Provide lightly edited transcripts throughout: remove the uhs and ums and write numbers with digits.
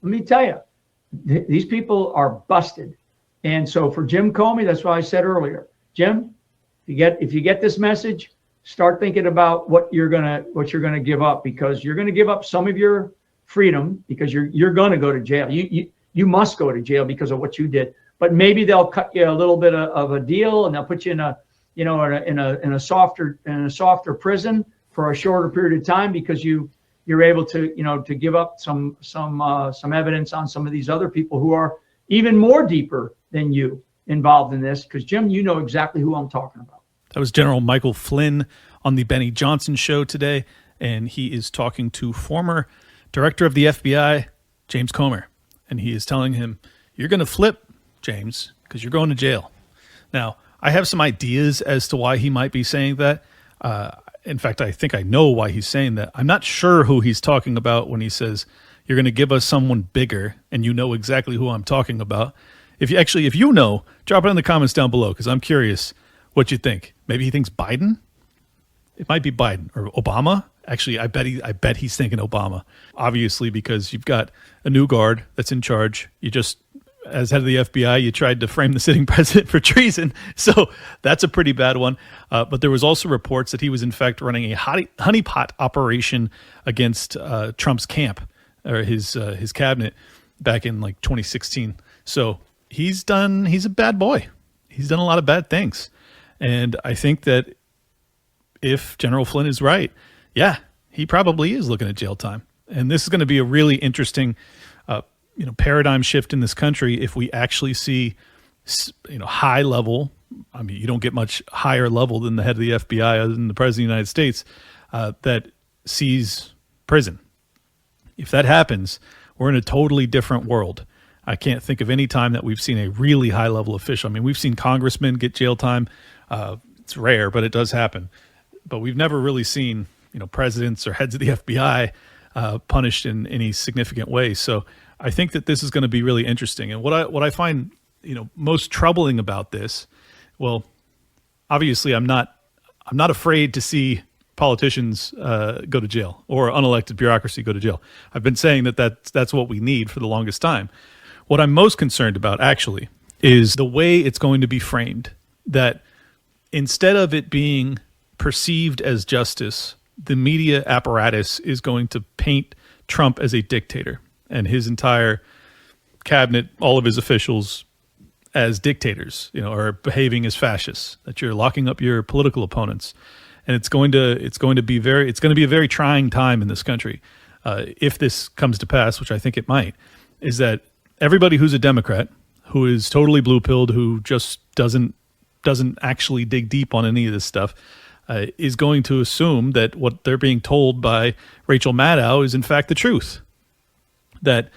let me tell you, these people are busted. And so for Jim Comey, that's why I said earlier, Jim, if you get this message, start thinking about what you're gonna give up, because you're gonna give up some of your freedom, because you're gonna go to jail. You must go to jail because of what you did. But maybe they'll cut you a little bit of a deal, and they'll put you in a softer prison for a shorter period of time, because you're able to give up some evidence on some of these other people who are even more deeper than you involved in this. Because Jim, you know exactly who I'm talking about. That was General Michael Flynn on the Benny Johnson show today, and he is talking to former director of the FBI, James Comer, and he is telling him, you're going to flip, James, because you're going to jail. Now, I have some ideas as to why he might be saying that. In fact, I think I know why he's saying that. I'm not sure who he's talking about when he says, you're going to give us someone bigger, and you know exactly who I'm talking about. If you know, drop it in the comments down below, because I'm curious what you think. Maybe he thinks Biden? It might be Biden or Obama. Actually, I bet he's thinking Obama. Obviously, because you've got a new guard that's in charge. As head of the FBI, you tried to frame the sitting president for treason. So that's a pretty bad one. But there was also reports that he was in fact running a honeypot operation against Trump's camp or his cabinet back in like 2016. So he's a bad boy. He's done a lot of bad things. And I think that if General Flynn is right, yeah, he probably is looking at jail time. And this is going to be a really interesting paradigm shift in this country if we actually see high level. I mean, you don't get much higher level than the head of the FBI other than the president of the United States that sees prison. If that happens, we're in a totally different world. I can't think of any time that we've seen a really high level official. I mean, we've seen congressmen get jail time. It's rare, but it does happen. But we've never really seen, presidents or heads of the FBI punished in any significant way. So I think that this is going to be really interesting. And what I find, most troubling about this, well, obviously I'm not afraid to see politicians go to jail or unelected bureaucracy go to jail. I've been saying that's what we need for the longest time. What I'm most concerned about actually is the way it's going to be framed, that instead of it being perceived as justice, the media apparatus is going to paint Trump as a dictator and his entire cabinet, all of his officials, as dictators, or behaving as fascists, that you're locking up your political opponents. And it's going to be a very trying time in this country. If this comes to pass, which I think it might, is that everybody who's a Democrat, who is totally blue-pilled, who just doesn't actually dig deep on any of this stuff, is going to assume that what they're being told by Rachel Maddow is in fact the truth. That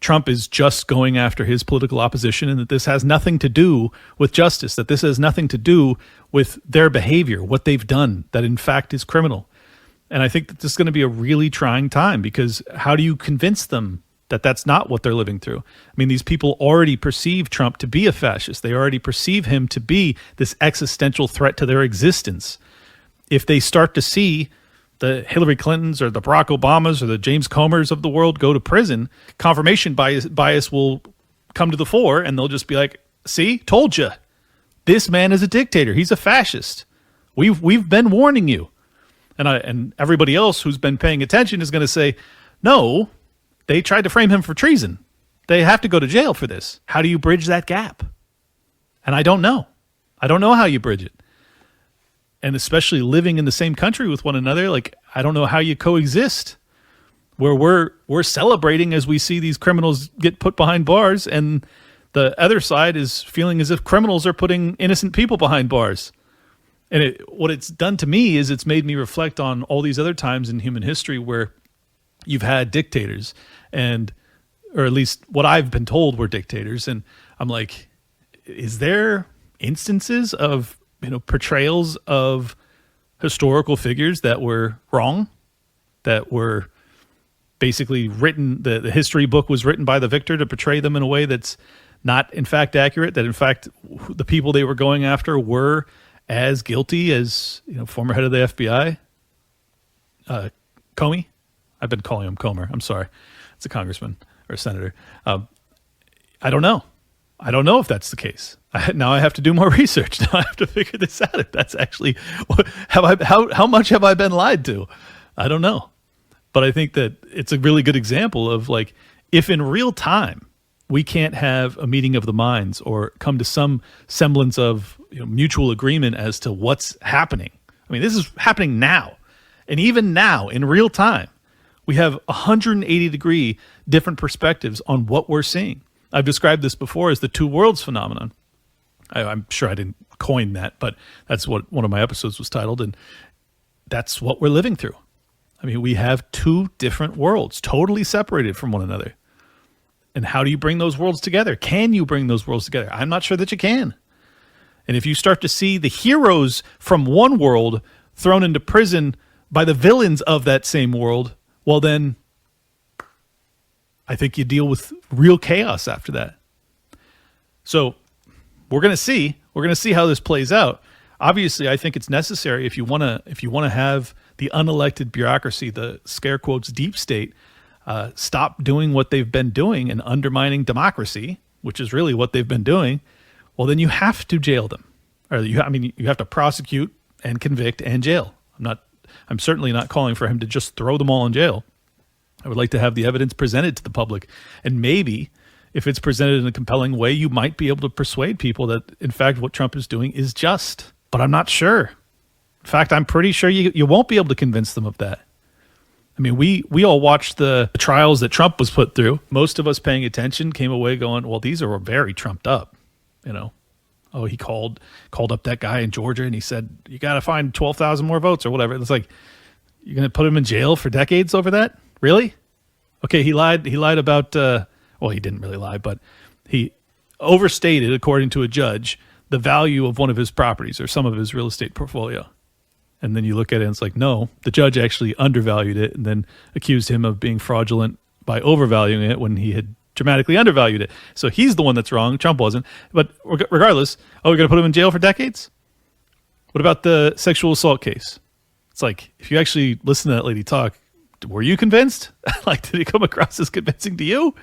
Trump is just going after his political opposition, and that this has nothing to do with justice, that this has nothing to do with their behavior, what they've done, that in fact is criminal. And I think that this is going to be a really trying time, because how do you convince them that that's not what they're living through? I mean, these people already perceive Trump to be a fascist. They already perceive him to be this existential threat to their existence. If they start to see the Hillary Clintons or the Barack Obamas or the James Comers of the world go to prison, confirmation bias will come to the fore, and they'll just be like, see, told you. This man is a dictator. He's a fascist. We've been warning you. And everybody else who's been paying attention is going to say, no, they tried to frame him for treason. They have to go to jail for this. How do you bridge that gap? And I don't know. I don't know how you bridge it. And especially living in the same country with one another, like, I don't know how you coexist, where we're celebrating as we see these criminals get put behind bars, and the other side is feeling as if criminals are putting innocent people behind bars. And what it's done to me is it's made me reflect on all these other times in human history where you've had dictators, or at least what I've been told were dictators. And I'm like, is there instances of portrayals of historical figures that were wrong, that were basically written, the history book was written by the victor to portray them in a way that's not in fact accurate, that in fact the people they were going after were as guilty as, former head of the FBI, Comey? I've been calling him Comer. I'm sorry. It's a congressman. or senator. I don't know. I don't know if that's the case. Now I have to do more research. Now I have to figure this out. If that's actually how much have I been lied to? I don't know. But I think that it's a really good example of, like, if in real time we can't have a meeting of the minds or come to some semblance of mutual agreement as to what's happening. I mean, this is happening now. And even now, in real time, we have 180-degree different perspectives on what we're seeing. I've described this before as the two worlds phenomenon. I'm sure I didn't coin that, but that's what one of my episodes was titled, and that's what we're living through. I mean, we have two different worlds, totally separated from one another. And how do you bring those worlds together? Can you bring those worlds together? I'm not sure that you can. And if you start to see the heroes from one world thrown into prison by the villains of that same world, well, then I think you deal with real chaos after that. So we're going to see how this plays out. Obviously, I think it's necessary if you want to have the unelected bureaucracy, the scare quotes deep state, stop doing what they've been doing and undermining democracy, which is really what they've been doing. Well, then you have to jail them, or you have to prosecute and convict and jail. I'm certainly not calling for him to just throw them all in jail. I would like to have the evidence presented to the public, and maybe if it's presented in a compelling way, you might be able to persuade people that, in fact, what Trump is doing is just. But I'm not sure. In fact, I'm pretty sure you won't be able to convince them of that. I mean, we all watched the trials that Trump was put through. Most of us paying attention came away going, well, these are very trumped up, Oh, he called up that guy in Georgia and he said, you got to find 12,000 more votes or whatever. It's like, you're going to put him in jail for decades over that? Really? Okay, he lied about, well, he didn't really lie, but he overstated, according to a judge, the value of one of his properties or some of his real estate portfolio. And then you look at it and it's like, no, the judge actually undervalued it and then accused him of being fraudulent by overvaluing it when he had dramatically undervalued it. So he's the one that's wrong. Trump wasn't. But regardless, we're going to put him in jail for decades? What about the sexual assault case? It's like, if you actually listen to that lady talk, were you convinced? Like, did it come across as convincing to you?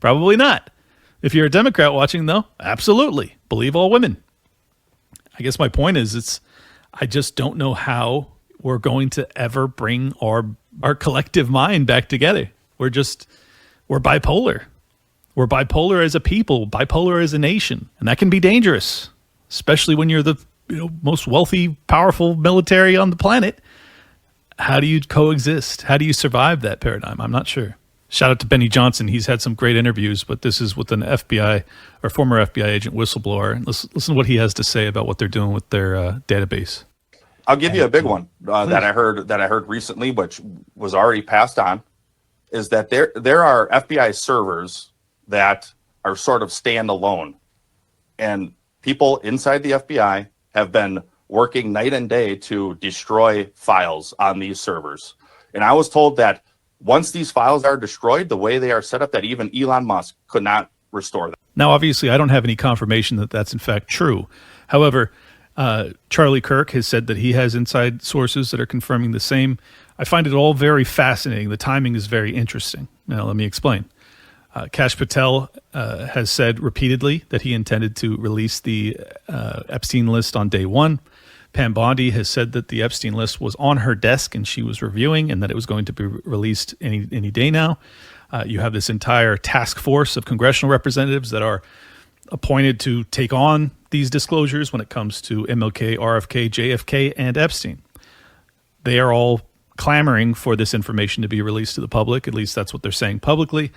Probably not. If you're a Democrat watching, though, absolutely. Believe all women. I guess my point is, I just don't know how we're going to ever bring our collective mind back together. We're bipolar. We're bipolar as a people, bipolar as a nation, and that can be dangerous, especially when you're the most wealthy, powerful military on the planet. How do you coexist? How do you survive that paradigm? I'm not sure. Shout out to Benny Johnson. He's had some great interviews, but this is with an FBI or former FBI agent whistleblower. Listen to what he has to say about what they're doing with their database. I'll give you a big one that I heard recently, which was already passed on, is that there are FBI servers that are sort of standalone, and people inside the FBI have been working night and day to destroy files on these servers. And I was told that once these files are destroyed, the way they are set up, that even Elon Musk could not restore them. Now, obviously, I don't have any confirmation that that's in fact true. However, Charlie Kirk has said that he has inside sources that are confirming the same. I find it all very fascinating. The timing is very interesting. Now, let me explain. Kash Patel has said repeatedly that he intended to release the Epstein list on day one. Pam Bondi has said that the Epstein list was on her desk and she was reviewing, and that it was going to be released any day now. You have this entire task force of congressional representatives that are appointed to take on these disclosures when it comes to MLK, RFK, JFK, and Epstein. They are all clamoring for this information to be released to the public. At least that's what they're saying publicly.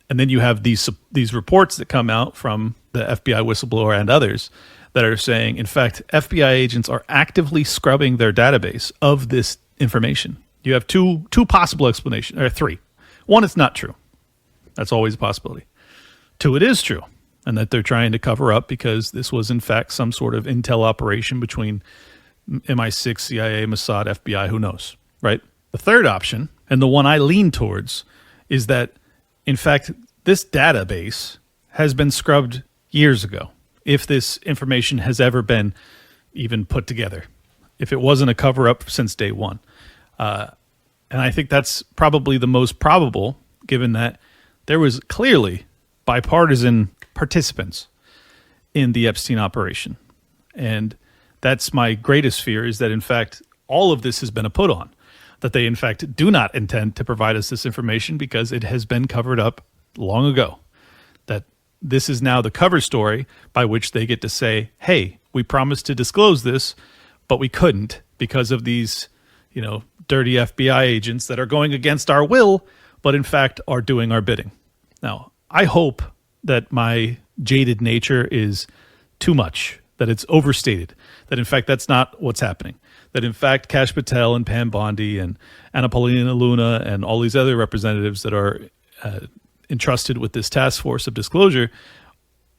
And then you have these reports that come out from the FBI whistleblower and others that are saying, in fact, FBI agents are actively scrubbing their database of this information. You have two possible explanations, or three. One, it's not true. That's always a possibility. Two, it is true, and that they're trying to cover up because this was, in fact, some sort of intel operation between MI6, CIA, Mossad, FBI, who knows, right? The third option, and the one I lean towards, is that, in fact, this database has been scrubbed years ago, if this information has ever been even put together, if it wasn't a cover-up since day one. And I think that's probably the most probable, given that there was clearly bipartisan participants in the Epstein operation. And that's my greatest fear, is that, in fact, all of this has been a put on, that they, in fact, do not intend to provide us this information because it has been covered up long ago. That this is now the cover story by which they get to say, hey, we promised to disclose this, but we couldn't because of these, dirty FBI agents that are going against our will, but in fact are doing our bidding. Now, I hope that my jaded nature is too much, that it's overstated, that in fact that's not what's happening, that in fact Kash Patel and Pam Bondi and Anna Paulina Luna and all these other representatives that are entrusted with this task force of disclosure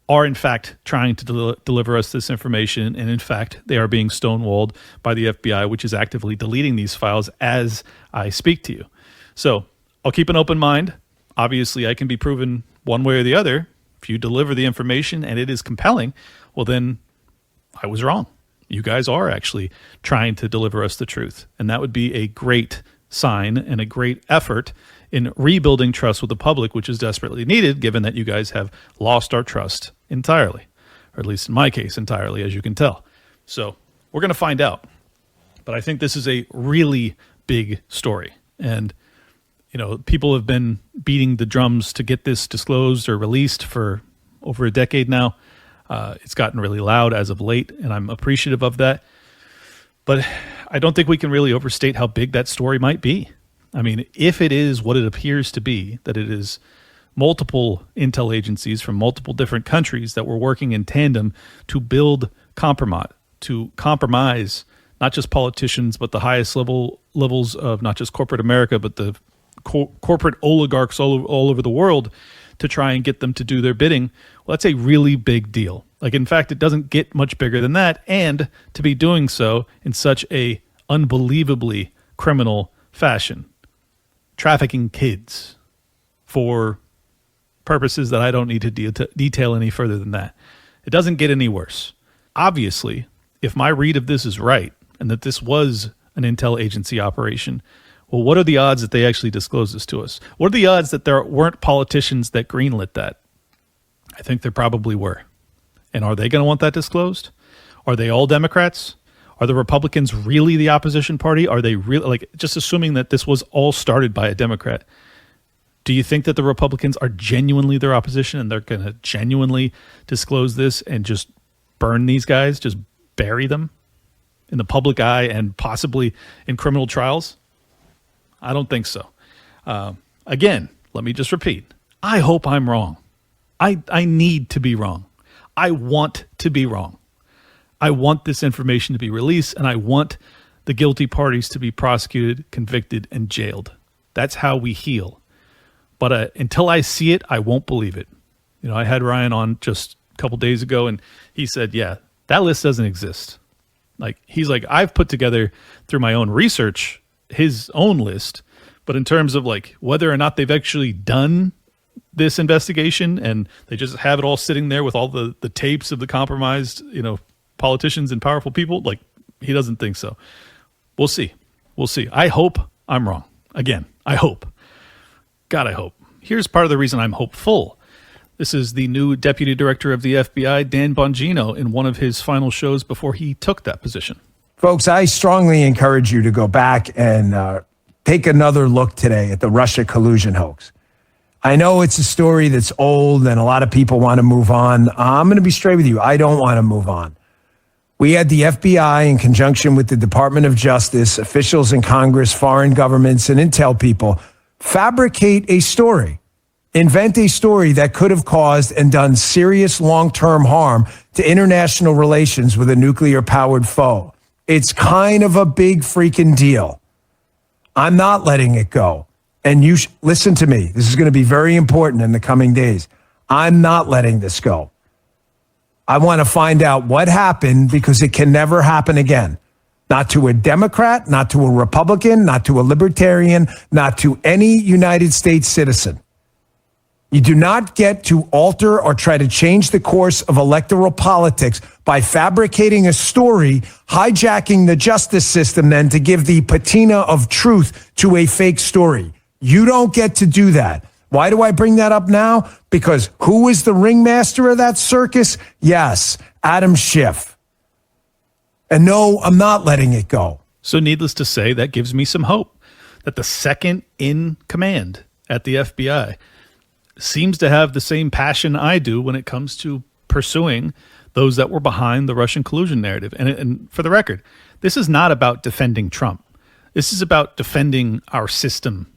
are in fact trying to deliver us this information, and in fact they are being stonewalled by the FBI, which is actively deleting these files as I speak to you. So I'll keep an open mind. Obviously, I can be proven one way or the other. If you deliver the information and it is compelling, well then I was wrong. You guys are actually trying to deliver us the truth, and that would be a great sign and a great effort in rebuilding trust with the public, which is desperately needed given that you guys have lost our trust entirely, or at least in my case entirely, as you can tell. So we're going to find out. But I think this is a really big story. And, people have been beating the drums to get this disclosed or released for over a decade now. It's gotten really loud as of late, and I'm appreciative of that. But I don't think we can really overstate how big that story might be. I mean, if it is what it appears to be, that it is multiple intel agencies from multiple different countries that were working in tandem to build to compromise not just politicians, but the highest levels of not just corporate America, but the corporate oligarchs all over the world, to try and get them to do their bidding, well, that's a really big deal. Like, in fact, it doesn't get much bigger than that, and to be doing so in such a unbelievably criminal fashion. Trafficking kids for purposes that I don't need to detail any further than that. It doesn't get any worse. Obviously, if my read of this is right, and that this was an intel agency operation, well, what are the odds that they actually disclose this to us? What are the odds that there weren't politicians that greenlit that? I think there probably were. And are they going to want that disclosed? Are they all Democrats? Are the Republicans really the opposition party? Are they really, just assuming that this was all started by a Democrat? Do you think that the Republicans are genuinely their opposition and they're going to genuinely disclose this and just burn these guys, just bury them in the public eye and possibly in criminal trials? I don't think so. Again, let me just repeat. I hope I'm wrong. I need to be wrong. I want to be wrong. I want this information to be released, and I want the guilty parties to be prosecuted, convicted, and jailed. That's how we heal. But until I see it, I won't believe it. I had Ryan on just a couple days ago, and he said, yeah, that list doesn't exist. He's like, I've put together through my own research his own list, but in terms of whether or not they've actually done this investigation and they just have it all sitting there with all the tapes of the compromised, politicians and powerful people, he doesn't think so. We'll see. I hope I'm wrong. Again, I hope. God, I hope. Here's part of the reason I'm hopeful. This is the new deputy director of the FBI, Dan Bongino, in one of his final shows before he took that position. Folks, I strongly encourage you to go back and take another look today at the Russia collusion hoax. I know it's a story that's old and a lot of people want to move on. I'm going to be straight with you. I don't want to move on. We had the FBI, in conjunction with the Department of Justice, officials in Congress, foreign governments, and intel people, fabricate a story, invent a story that could have caused and done serious long-term harm to international relations with a nuclear-powered foe. It's kind of a big freaking deal. I'm not letting it go. And you listen to me. This is going to be very important in the coming days. I'm not letting this go. I want to find out what happened, because it can never happen again. Not to a Democrat, not to a Republican, not to a Libertarian, not to any United States citizen. You do not get to alter or try to change the course of electoral politics by fabricating a story, hijacking the justice system then to give the patina of truth to a fake story. You don't get to do that. Why do I bring that up now? Because who is the ringmaster of that circus? Yes, Adam Schiff. And no, I'm not letting it go. So needless to say, that gives me some hope that the second in command at the FBI seems to have the same passion I do when it comes to pursuing those that were behind the Russian collusion narrative. And for the record, this is not about defending Trump. This is about defending our system,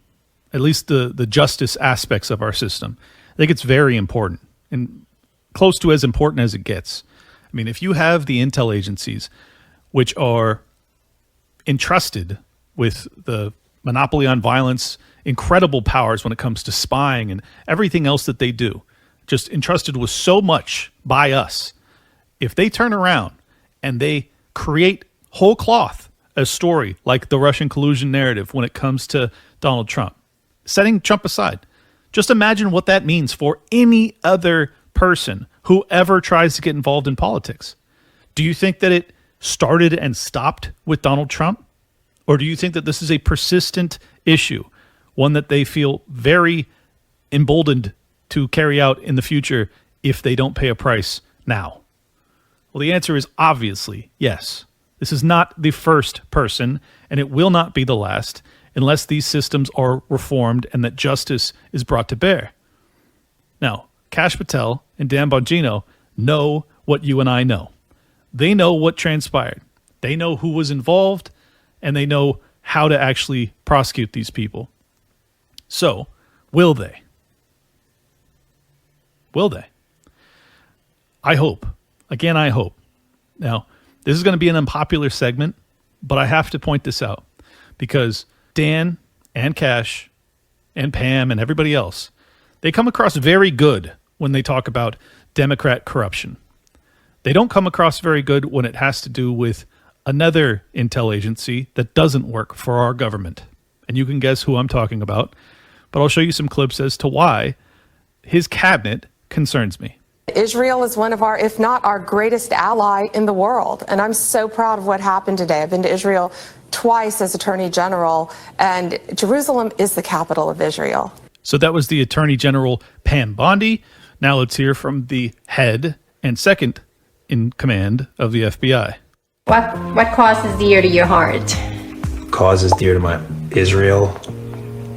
at least the justice aspects of our system. I think it's very important and close to as important as it gets. I mean, if you have the intel agencies, which are entrusted with the monopoly on violence, incredible powers when it comes to spying and everything else that they do, just entrusted with so much by us, if they turn around and they create whole cloth a story like the Russian collusion narrative when it comes to Donald Trump, setting Trump aside, just imagine what that means for any other person who ever tries to get involved in politics. Do you think that it started and stopped with Donald Trump? Or do you think that this is a persistent issue, one that they feel very emboldened to carry out in the future if they don't pay a price now? Well, the answer is obviously yes. This is not the first person, and it will not be the last unless these systems are reformed and that justice is brought to bear. Now, Kash Patel and Dan Bongino know what you and I know. They know what transpired. They know who was involved, and they know how to actually prosecute these people. So, will they? Will they? I hope. Again, I hope. Now, this is going to be an unpopular segment, but I have to point this out because Dan and Kash and Pam and everybody else, they come across very good when they talk about Democrat corruption. They don't come across very good when it has to do with another intel agency that doesn't work for our government. And you can guess who I'm talking about, but I'll show you some clips as to why his cabinet concerns me. Israel is one of our, if not our greatest ally in the world. And I'm so proud of what happened today. I've been to Israel twice as Attorney General, and Jerusalem is the capital of Israel. So that was the Attorney General, Pam Bondi. Now let's hear from the head and second in command of the FBI. What cause is dear to your heart? Cause is dear to my Israel,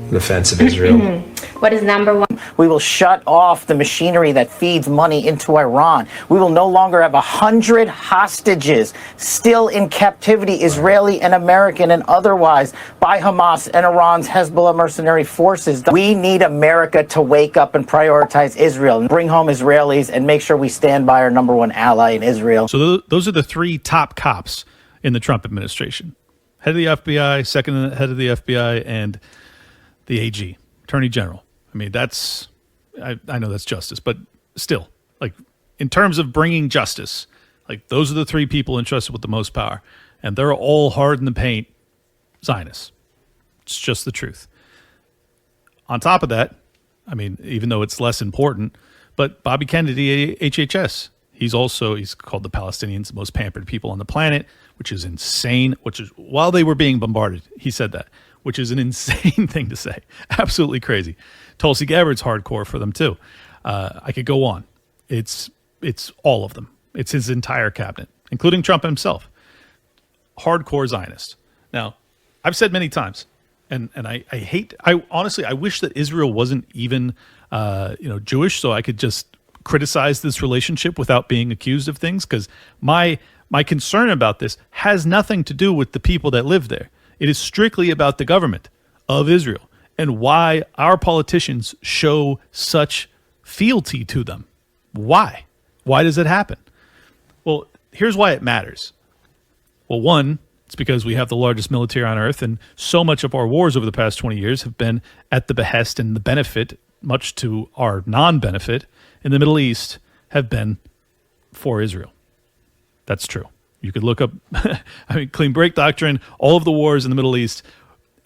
the defense of Israel. What is number one? We will shut off the machinery that feeds money into Iran. We will no longer have 100 hostages still in captivity, Israeli and American and otherwise, by Hamas and Iran's Hezbollah mercenary forces. We need America to wake up and prioritize Israel and bring home Israelis and make sure we stand by our number one ally in Israel. So those are the three top cops in the Trump administration. Head of the FBI, second head of the FBI, and the AG, Attorney General. I mean, I know that's justice, but still, like, in terms of bringing justice, like, those are the three people entrusted with the most power, and they're all hard in the paint Zionists. It's just the truth. On top of that, I mean, even though it's less important, but Bobby Kennedy, HHS, he's called the Palestinians the most pampered people on the planet, which is insane, while they were being bombarded, he said that, which is an insane thing to say. Absolutely crazy. Tulsi Gabbard's hardcore for them too. I could go on. It's all of them. It's his entire cabinet, including Trump himself. Hardcore Zionist. Now, I've said many times, and I honestly wish that Israel wasn't even Jewish, so I could just criticize this relationship without being accused of things, because my concern about this has nothing to do with the people that live there. It is strictly about the government of Israel and why our politicians show such fealty to them. Why? Why does it happen? Well, here's why it matters. Well, one, it's because we have the largest military on earth, and so much of our wars over the past 20 years have been at the behest and the benefit, much to our non-benefit, in the Middle East, have been for Israel. That's true. You could look up, clean break doctrine, all of the wars in the Middle East.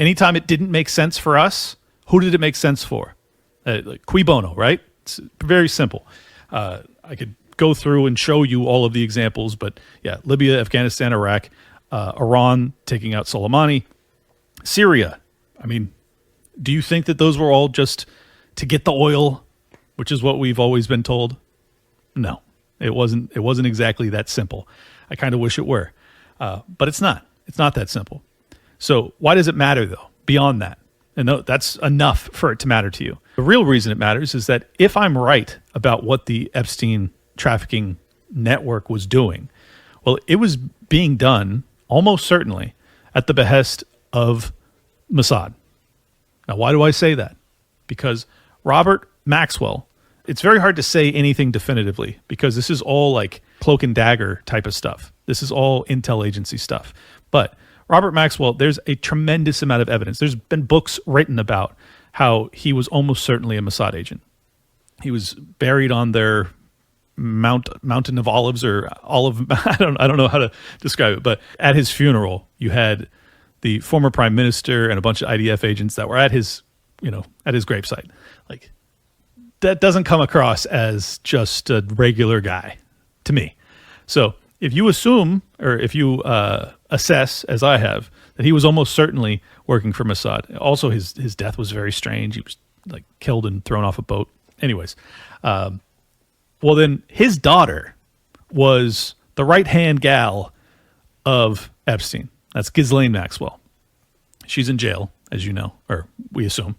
Anytime it didn't make sense for us, who did it make sense for? Like cui bono, right? It's very simple. I could go through and show you all of the examples, but yeah, Libya, Afghanistan, Iraq, Iran taking out Soleimani, Syria. I mean, do you think that those were all just to get the oil, which is what we've always been told? No, it wasn't exactly that simple. I kind of wish it were, but it's not. It's not that simple. So why does it matter, though, beyond that? And that's enough for it to matter to you. The real reason it matters is that if I'm right about what the Epstein trafficking network was doing, well, it was being done almost certainly at the behest of Mossad. Now, why do I say that? Because Robert Maxwell, it's very hard to say anything definitively because this is all like cloak and dagger type of stuff. This is all intel agency stuff. But Robert Maxwell, there's a tremendous amount of evidence. There's been books written about how he was almost certainly a Mossad agent. He was buried on their mountain of olives or olive. I don't know how to describe it, but at his funeral, you had the former prime minister and a bunch of IDF agents that were at his gravesite. Like, that doesn't come across as just a regular guy to me. So if you assume, or if you assess, as I have, that he was almost certainly working for Mossad. Also, his death was very strange. He was like killed and thrown off a boat. Anyways, well then his daughter was the right-hand gal of Epstein. That's Ghislaine Maxwell. She's in jail, as you know, or we assume.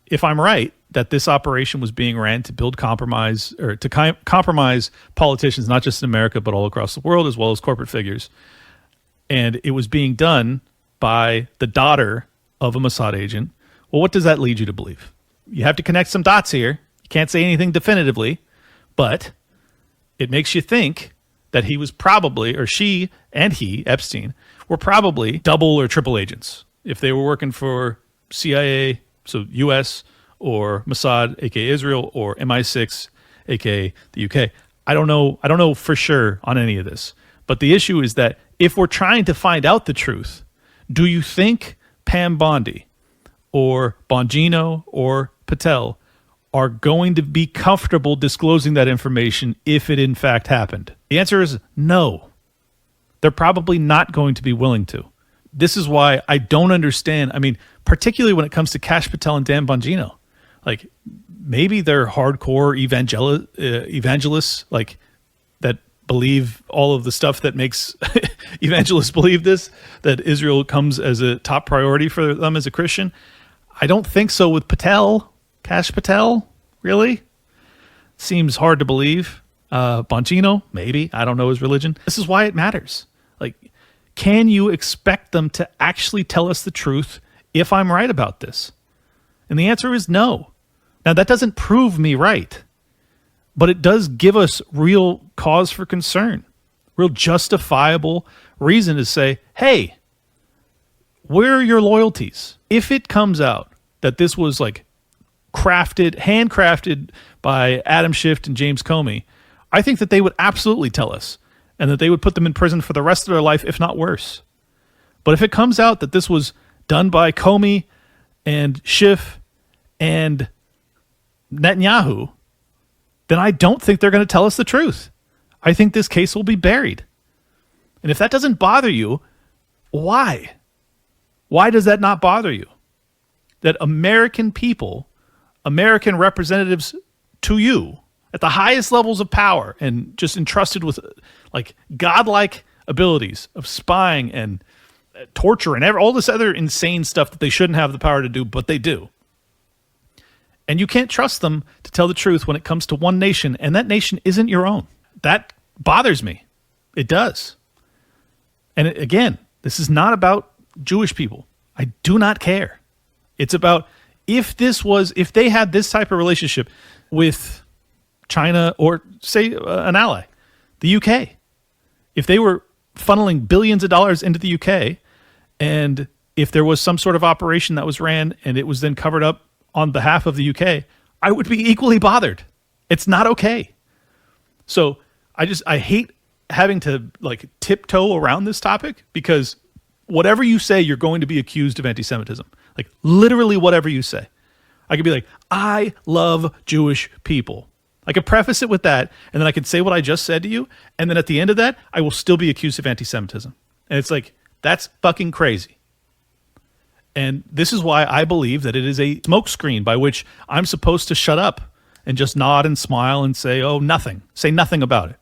If I'm right that this operation was being ran to build compromise or to compromise politicians, not just in America, but all across the world, as well as corporate figures. And it was being done by the daughter of a Mossad agent. Well, what does that lead you to believe? You have to connect some dots here. You can't say anything definitively, but it makes you think that he was probably, or she and he, Epstein, were probably double or triple agents. If they were working for CIA, so US, or Mossad, aka Israel, or MI6, aka the UK. I don't know for sure on any of this. But the issue is that if we're trying to find out the truth, do you think Pam Bondi or Bongino or Patel are going to be comfortable disclosing that information if it in fact happened? The answer is no. They're probably not going to be willing to. This is why I don't understand. I mean, particularly when it comes to Kash Patel and Dan Bongino. Like, maybe they're hardcore evangelists, like, that believe all of the stuff that makes evangelists believe this, that Israel comes as a top priority for them as a Christian. I don't think so with Patel. Kash Patel, really? Seems hard to believe. Bongino, maybe. I don't know his religion. This is why it matters. Like, can you expect them to actually tell us the truth if I'm right about this? And the answer is no. Now, that doesn't prove me right, but it does give us real cause for concern, real justifiable reason to say, hey, where are your loyalties? If it comes out that this was like handcrafted by Adam Schiff and James Comey, I think that they would absolutely tell us and that they would put them in prison for the rest of their life, if not worse. But if it comes out that this was done by Comey and Schiff and Netanyahu, then I don't think they're going to tell us the truth. I think this case will be buried. And if that doesn't bother you, why? Why does that not bother you? That American people, American representatives to you at the highest levels of power and just entrusted with like godlike abilities of spying and torture and all this other insane stuff that they shouldn't have the power to do, but they do. And you can't trust them to tell the truth when it comes to one nation, and that nation isn't your own. That bothers me. It does. And again, this is not about Jewish people. I do not care. It's about if they had this type of relationship with China or, say, an ally, the UK, if they were funneling billions of dollars into the UK, and if there was some sort of operation that was ran and it was then covered up on behalf of the UK, I would be equally bothered. It's not okay. So I hate having to like tiptoe around this topic because whatever you say, you're going to be accused of anti-Semitism. Like literally whatever you say. I could be like, I love Jewish people. I could preface it with that, and then I could say what I just said to you, and then at the end of that, I will still be accused of anti-Semitism. And it's like, that's fucking crazy. And this is why I believe that it is a smokescreen by which I'm supposed to shut up and just nod and smile and say, oh, nothing. Say nothing about it.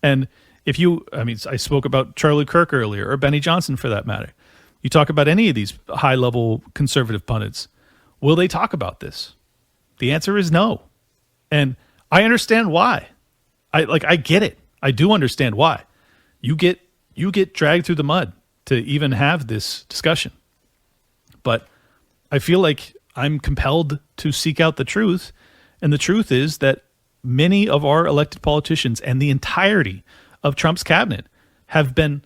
And if you, I mean, I spoke about Charlie Kirk earlier, or Benny Johnson for that matter. You talk about any of these high-level conservative pundits, will they talk about this? The answer is no. And I understand why. I get it. I do understand why. You get dragged through the mud to even have this discussion. But I feel like I'm compelled to seek out the truth. And the truth is that many of our elected politicians and the entirety of Trump's cabinet have been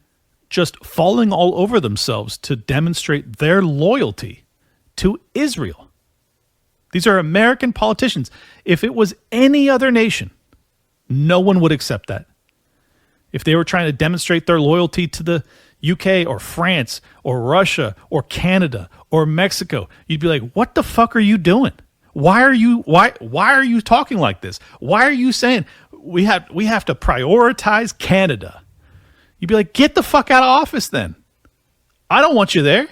just falling all over themselves to demonstrate their loyalty to Israel. These are American politicians. If it was any other nation, no one would accept that. If they were trying to demonstrate their loyalty to the UK or France or Russia or Canada or Mexico, you'd be like, what the fuck are you doing? Why are you talking like this? Why are you saying we have to prioritize Canada? You'd be like, get the fuck out of office then. I don't want you there.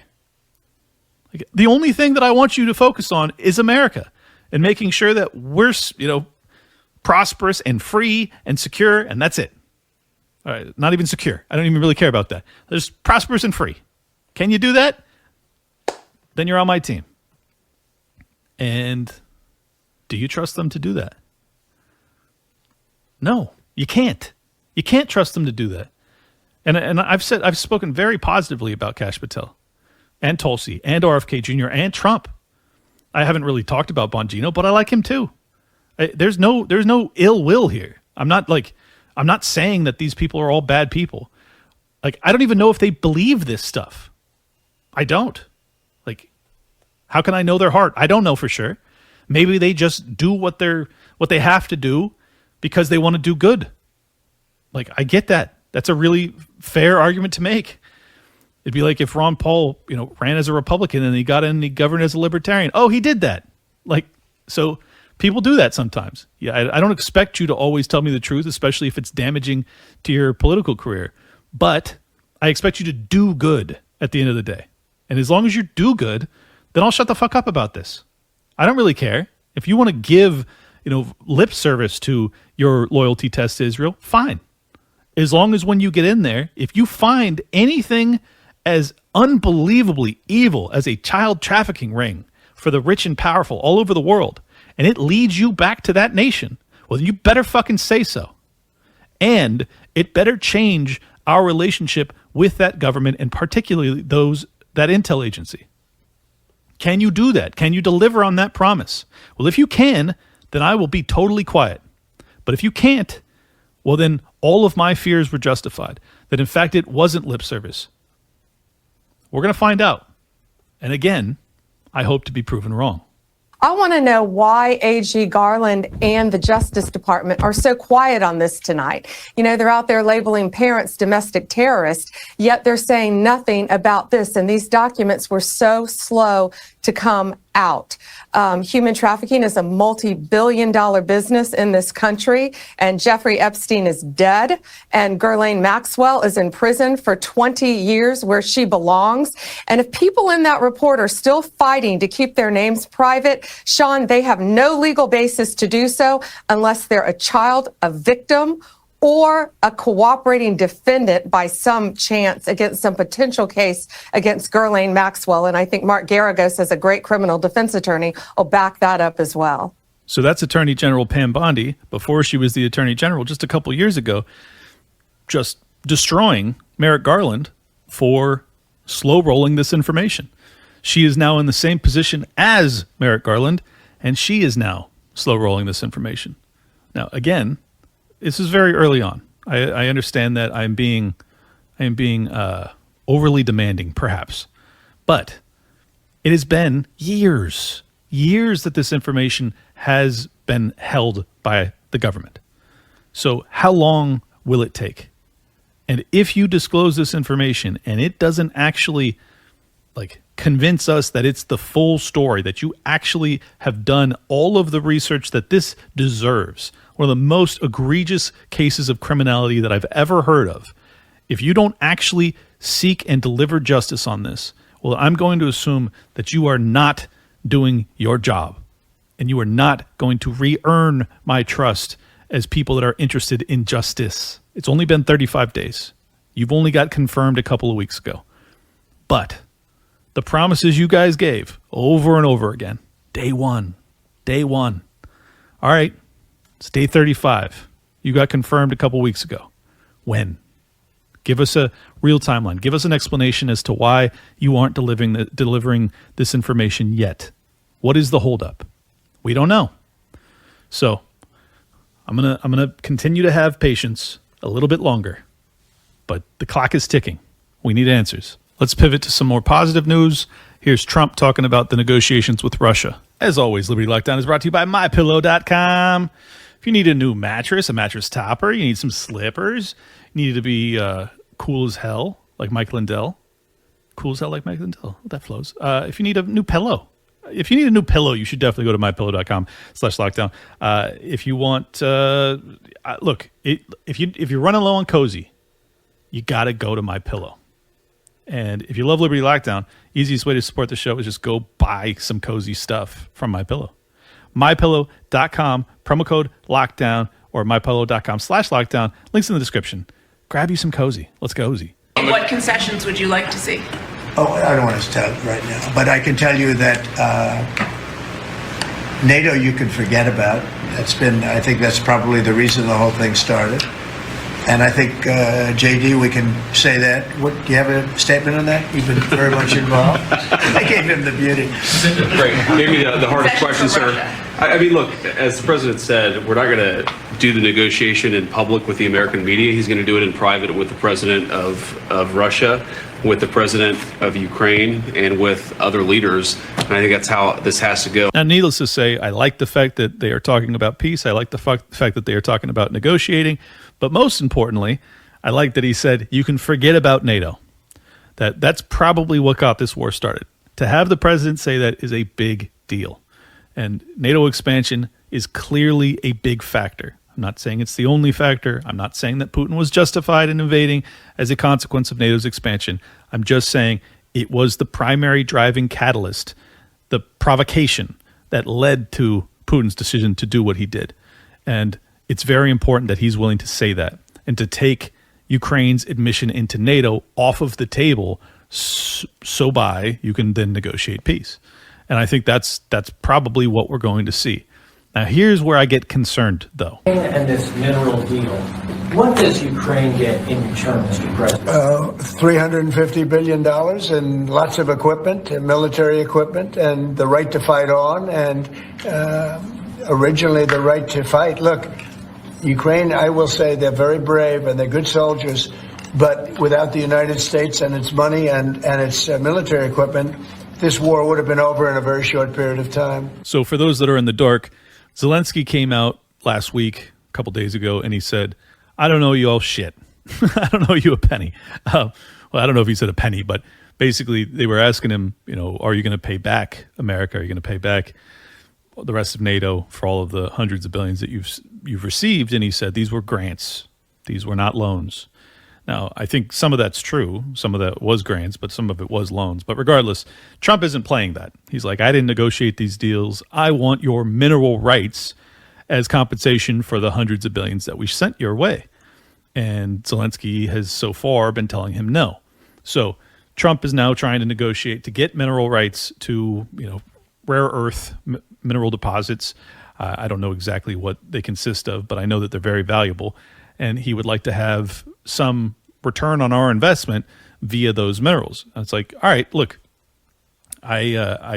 Like, the only thing that I want you to focus on is America and making sure that we're, prosperous and free and secure, and that's it. All right, not even secure. I don't even really care about that. Just prosperous and free. Can you do that? Then you're on my team. And do you trust them to do that? No, you can't. You can't trust them to do that. And I've spoken very positively about Kash Patel and Tulsi and RFK Jr. and Trump. I haven't really talked about Bongino, but I like him too. There's no ill will here. I'm not saying that these people are all bad people. Like, I don't even know if they believe this stuff. I don't. Like, how can I know their heart? I don't know for sure. Maybe they just do what they have to do because they want to do good. Like, I get that. That's a really fair argument to make. It'd be like if Ron Paul, ran as a Republican and he got in and he governed as a libertarian. Oh, he did that. Like, so people do that sometimes. Yeah, I don't expect you to always tell me the truth, especially if it's damaging to your political career. But I expect you to do good at the end of the day. And as long as you do good, then I'll shut the fuck up about this. I don't really care. If you want to give, lip service to your loyalty test to Israel, fine. As long as when you get in there, if you find anything as unbelievably evil as a child trafficking ring for the rich and powerful all over the world, and it leads you back to that nation, well, then you better fucking say so. And it better change our relationship with that government, and particularly that intel agency. Can you do that? Can you deliver on that promise? Well, if you can, then I will be totally quiet. But if you can't, well, then all of my fears were justified. That in fact it wasn't lip service. We're going to find out. And again, I hope to be proven wrong. I want to know why AG Garland and the Justice Department are so quiet on this tonight. They're out there labeling parents domestic terrorists, yet they're saying nothing about this. And these documents were so slow to come out. Human trafficking is a multi-billion-dollar business in this country, and Jeffrey Epstein is dead, and Ghislaine Maxwell is in prison for 20 years where she belongs. And if people in that report are still fighting to keep their names private, Sean, they have no legal basis to do so unless they're a child, a victim, or a cooperating defendant by some chance against some potential case against Ghislaine Maxwell. And I think Mark Garagos, as a great criminal defense attorney, will back that up as well. So that's Attorney General Pam Bondi, before she was the Attorney General just a couple years ago, just destroying Merrick Garland for slow rolling this information. She is now in the same position as Merrick Garland, and she is now slow rolling this information. Now, again, this is very early on. I understand that I am being overly demanding, perhaps, but it has been years that this information has been held by the government. So how long will it take? And if you disclose this information and it doesn't actually convince us that it's the full story, that you actually have done all of the research that this deserves, one of the most egregious cases of criminality that I've ever heard of, if you don't actually seek and deliver justice on this, Well, I'm going to assume that you are not doing your job and you are not going to re-earn my trust as people that are interested in justice. It's only been 35 days. You've only got confirmed a couple of weeks ago. But the promises you guys gave over and over again, day one. All right, it's day 35. You got confirmed a couple weeks ago. When? Give us a real timeline. Give us an explanation as to why you aren't delivering this information yet. What is the holdup? We don't know. So I'm gonna continue to have patience a little bit longer, but the clock is ticking. We need answers. Let's pivot to some more positive news. Here's Trump talking about the negotiations with Russia. As always, Liberty Lockdown is brought to you by MyPillow.com. If you need a new mattress, a mattress topper, you need some slippers, you need to be cool as hell, like Mike Lindell. Cool as hell like Mike Lindell. That flows. If you need a new pillow, you should definitely go to MyPillow.com/lockdown. If you want, look, if you're running low on cozy, you got to go to MyPillow. And if you love Liberty Lockdown, easiest way to support the show is just go buy some cozy stuff from MyPillow. MyPillow.com, promo code lockdown, or MyPillow.com/lockdown. Links in the description. Grab you some cozy. Let's cozy. What concessions would you like to see? Oh, I don't want to tell right now, but I can tell you that NATO you can forget about. I think that's probably the reason the whole thing started. And I think, JD, we can say that. Do you have a statement on that? You've been very much involved. I gave him the beauty. Great. Maybe the hardest question, sir. I mean, look, as the president said, we're not going to do the negotiation in public with the American media. He's going to do it in private with the president of Russia, with the president of Ukraine, and with other leaders. And I think that's how this has to go. Now, needless to say, I like the fact that they are talking about peace. I like the fact that they are talking about negotiating. But most importantly, I like that he said, you can forget about NATO. That's probably what got this war started. To have the president say that is a big deal. And NATO expansion is clearly a big factor. I'm not saying it's the only factor. I'm not saying that Putin was justified in invading as a consequence of NATO's expansion. I'm just saying it was the primary driving catalyst, the provocation that led to Putin's decision to do what he did. And it's very important that he's willing to say that and to take Ukraine's admission into NATO off of the table so by you can then negotiate peace. And I think that's probably what we're going to see. Now, here's where I get concerned, though. And this mineral deal, what does Ukraine get in return, Mr. President? $350 billion and lots of equipment, military equipment, and the right to fight on, and originally the right to fight. Look, Ukraine, I will say they're very brave and they're good soldiers, but without the United States and its money and its military equipment, this war would have been over in a very short period of time. So for those that are in the dark, Zelensky came out last week, a couple days ago, and he said, I don't know you all shit. I don't know you a penny. Well, I don't know if he said a penny, but basically they were asking him, are you going to pay back America? Are you going to pay back the rest of NATO for all of the hundreds of billions that you've received? And he said these were grants. These were not loans. Now, I think some of that's true. Some of that was grants, but some of it was loans. But regardless, Trump isn't playing that. He's like, I didn't negotiate these deals. I want your mineral rights as compensation for the hundreds of billions that we sent your way. And Zelensky has so far been telling him no. So Trump is now trying to negotiate to get mineral rights to, rare earth mineral deposits. I don't know exactly what they consist of, but I know that they're very valuable. And he would like to have some return on our investment via those minerals. And it's like, all right, look, I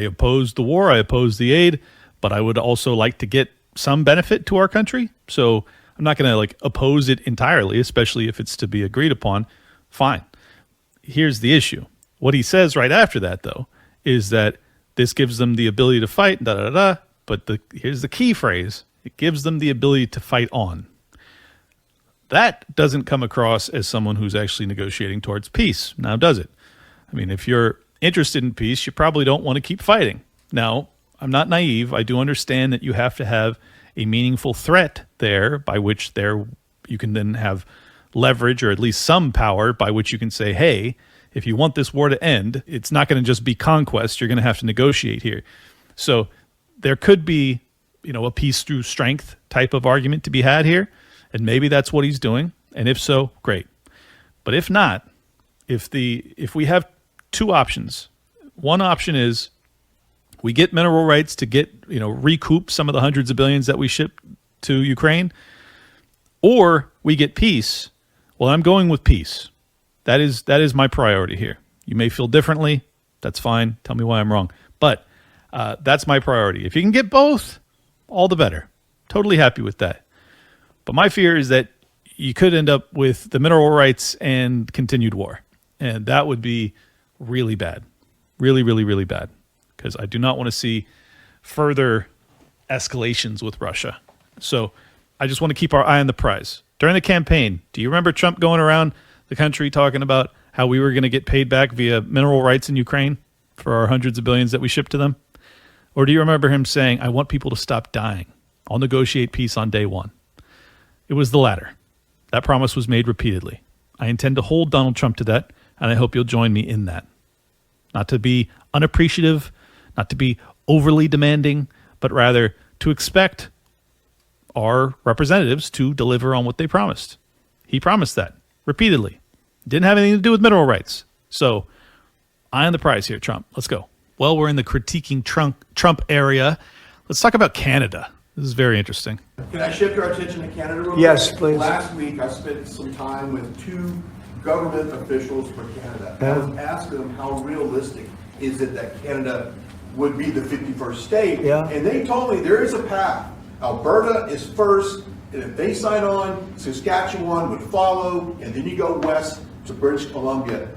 oppose the war, I oppose the aid, but I would also like to get some benefit to our country. So I'm not going to oppose it entirely, especially if it's to be agreed upon. Fine. Here's the issue. What he says right after that, though, is that this gives them the ability to fight, but here's the key phrase. It gives them the ability to fight on. That doesn't come across as someone who's actually negotiating towards peace. Now, does it? I mean, if you're interested in peace, you probably don't want to keep fighting. Now, I'm not naive. I do understand that you have to have a meaningful threat there by which you can then have leverage or at least some power by which you can say, hey, if you want this war to end, it's not going to just be conquest. You're going to have to negotiate here. So there could be, a peace through strength type of argument to be had here. And maybe that's what he's doing. And if so, great. But if not, if we have two options, one option is we get mineral rights to get, recoup some of the hundreds of billions that we ship to Ukraine, or we get peace. Well, I'm going with peace. That is my priority here. You may feel differently. That's fine. Tell me why I'm wrong. But that's my priority. If you can get both, all the better. Totally happy with that. But my fear is that you could end up with the mineral rights and continued war. And that would be really bad. Really, really, really bad. Because I do not want to see further escalations with Russia. So I just want to keep our eye on the prize. During the campaign, do you remember Trump going around the country talking about how we were going to get paid back via mineral rights in Ukraine for our hundreds of billions that we shipped to them? Or do you remember him saying, I want people to stop dying. I'll negotiate peace on day one. It was the latter. That promise was made repeatedly. I intend to hold Donald Trump to that, and I hope you'll join me in that. Not to be unappreciative, not to be overly demanding, but rather to expect our representatives to deliver on what they promised. He promised that repeatedly. Didn't have anything to do with mineral rights. So, eye on the prize here, Trump. Let's go. Well, we're in the critiquing Trump area. Let's talk about Canada. This is very interesting. Can I shift our attention to Canada real quick? Yes, please. Last week, I spent some time with two government officials for Canada. I was asking them how realistic is it that Canada would be the 51st state. Yeah. And they told me there is a path. Alberta is first, and if they sign on, Saskatchewan would follow, and then you go west to British Columbia.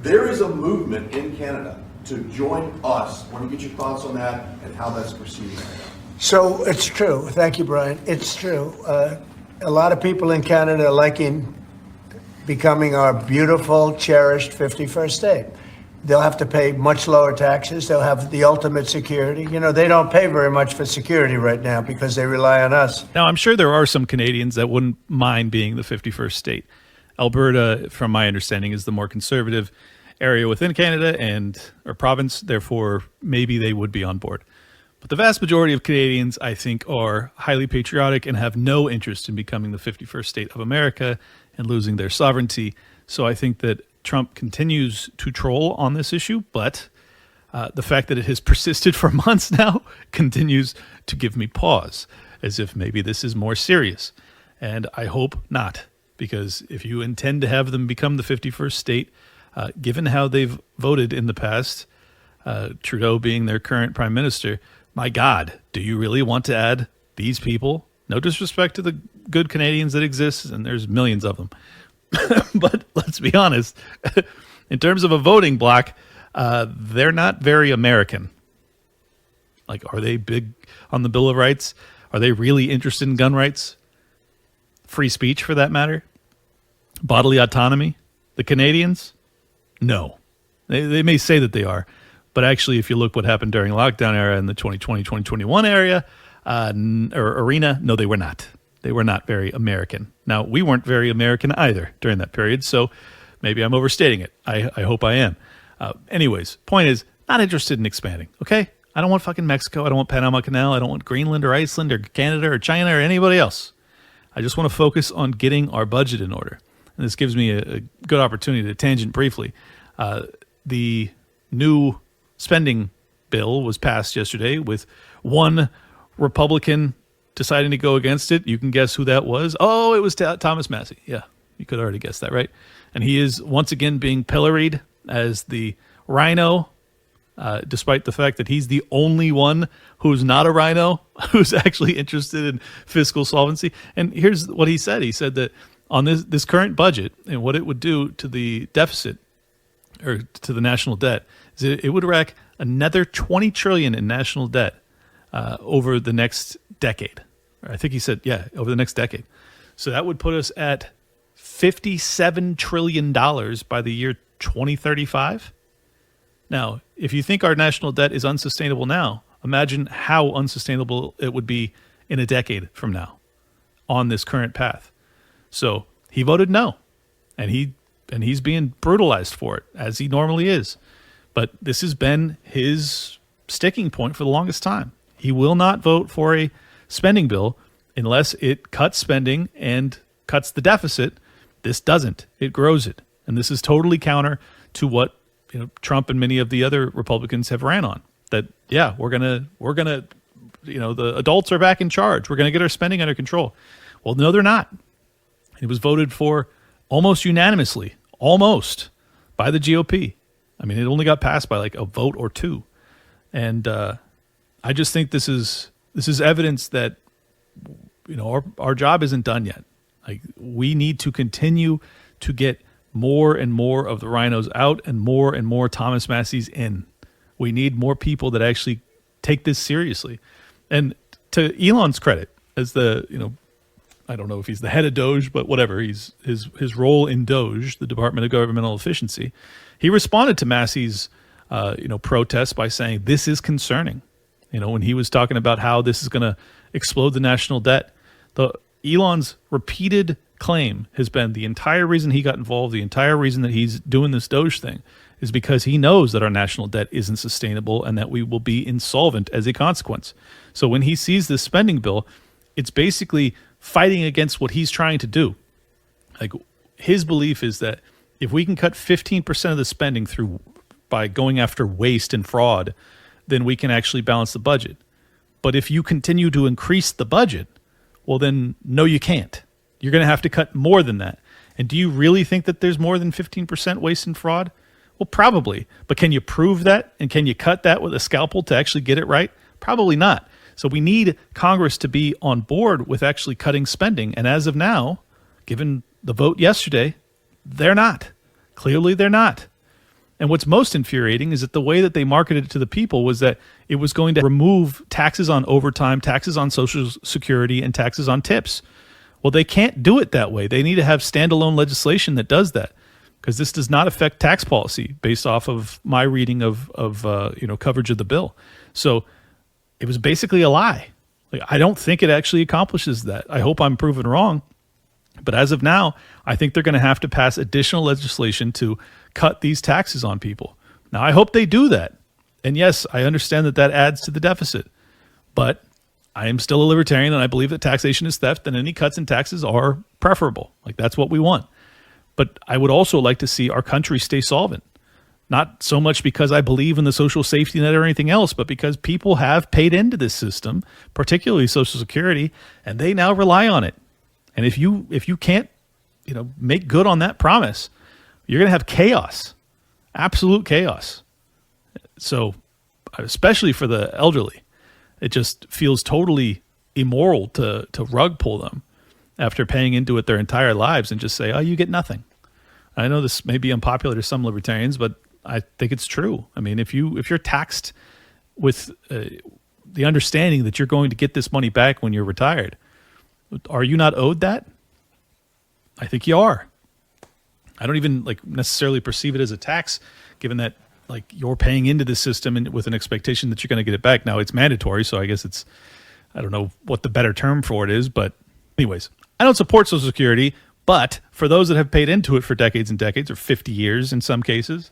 There is a movement in Canada to join us. I want to get your thoughts on that and how that's proceeding right now. So it's true. Thank you, Brian. It's true. A lot of people in Canada are liking becoming our beautiful, cherished 51st state. They'll have to pay much lower taxes. They'll have the ultimate security. They don't pay very much for security right now because they rely on us. Now, I'm sure there are some Canadians that wouldn't mind being the 51st state. Alberta, from my understanding, is the more conservative area within Canada or province. Therefore, maybe they would be on board. But the vast majority of Canadians, I think, are highly patriotic and have no interest in becoming the 51st state of America and losing their sovereignty. So I think that Trump continues to troll on this issue, but the fact that it has persisted for months now continues to give me pause, as if maybe this is more serious. And I hope not, because if you intend to have them become the 51st state, given how they've voted in the past, Trudeau being their current prime minister, my God, do you really want to add these people? No disrespect to the good Canadians that exist, and there's millions of them. But let's be honest, in terms of a voting bloc, they're not very American. Like, are they big on the Bill of Rights? Are they really interested in gun rights? Free speech, for that matter? Bodily autonomy? The Canadians? No. They may say that they are. But actually, if you look what happened during lockdown era in the 2020-2021 area, arena, no, they were not. They were not very American. Now, we weren't very American either during that period, so maybe I'm overstating it. I hope I am. Anyways, point is, not interested in expanding, okay? I don't want fucking Mexico. I don't want Panama Canal. I don't want Greenland or Iceland or Canada or China or anybody else. I just want to focus on getting our budget in order. And this gives me a good opportunity to tangent briefly. The new spending bill was passed yesterday with one Republican deciding to go against it. You can guess who that was. Oh, it was Thomas Massie. Yeah, you could already guess that, right? And he is once again being pilloried as the rhino, despite the fact that he's the only one who's not a rhino, who's actually interested in fiscal solvency. And here's what he said. He said that on this current budget and what it would do to the deficit or to the national debt is it would rack another $20 trillion in national debt over the next decade. I think he said, over the next decade. So that would put us at $57 trillion by the year 2035. Now, if you think our national debt is unsustainable now, imagine how unsustainable it would be in a decade from now on this current path. So he voted no. And he and he's being brutalized for it, as he normally is. But this has been his sticking point for the longest time. He will not vote for a spending bill unless it cuts spending and cuts the deficit. This doesn't. It grows it. And this is totally counter to what Trump and many of the other Republicans have ran on. That, yeah, we're gonna the adults are back in charge. We're gonna get our spending under control. Well, no, they're not. It was voted for almost unanimously, almost, by the GOP. I mean, it only got passed by like a vote or two. And I just think this is evidence that our job isn't done yet. Like, we need to continue to get more and more of the rhinos out and more Thomas Massies in. We need more people that actually take this seriously. And to Elon's credit, as I don't know if he's the head of Doge, but whatever, he's his role in Doge, the Department of Governmental Efficiency, he responded to Massie's protests by saying this is concerning. When he was talking about how this is going to explode the national debt, Elon's repeated claim has been the entire reason he got involved, the entire reason that he's doing this Doge thing is because he knows that our national debt isn't sustainable and that we will be insolvent as a consequence. So when he sees this spending bill, it's basically fighting against what he's trying to do. Like, his belief is that if we can cut 15% of the spending through by going after waste and fraud, then we can actually balance the budget. But if you continue to increase the budget, well, then no, you can't. You're going to have to cut more than that. And do you really think that there's more than 15% waste and fraud? Well, probably. But can you prove that? And can you cut that with a scalpel to actually get it right? Probably not. So we need Congress to be on board with actually cutting spending. And as of now, given the vote yesterday, they're not. Clearly, they're not. And what's most infuriating is that the way that they marketed it to the people was that it was going to remove taxes on overtime, taxes on Social Security, and taxes on tips. Well, they can't do it that way. They need to have standalone legislation that does that, because this does not affect tax policy based off of my reading of coverage of the bill. So it was basically a lie. Like, I don't think it actually accomplishes that. I hope I'm proven wrong. But as of now, I think they're going to have to pass additional legislation to cut these taxes on people. Now, I hope they do that. And yes, I understand that adds to the deficit. But I am still a libertarian, and I believe that taxation is theft, and any cuts in taxes are preferable. Like, that's what we want. But I would also like to see our country stay solvent. Not so much because I believe in the social safety net or anything else, but because people have paid into this system, particularly Social Security, and they now rely on it. And if you can't, make good on that promise, you're going to have chaos, absolute chaos. So, especially for the elderly, it just feels totally immoral to rug pull them after paying into it their entire lives and just say, oh, you get nothing. I know this may be unpopular to some libertarians, but I think it's true. I mean, if you're taxed with the understanding that you're going to get this money back when you're retired, are you not owed that? I think you are. I don't even necessarily perceive it as a tax, given that you're paying into the system and with an expectation that you're going to get it back. Now it's mandatory, so I guess I don't know what the better term for it is, but anyways, I don't support Social Security, but for those that have paid into it for decades and decades, or 50 years in some cases,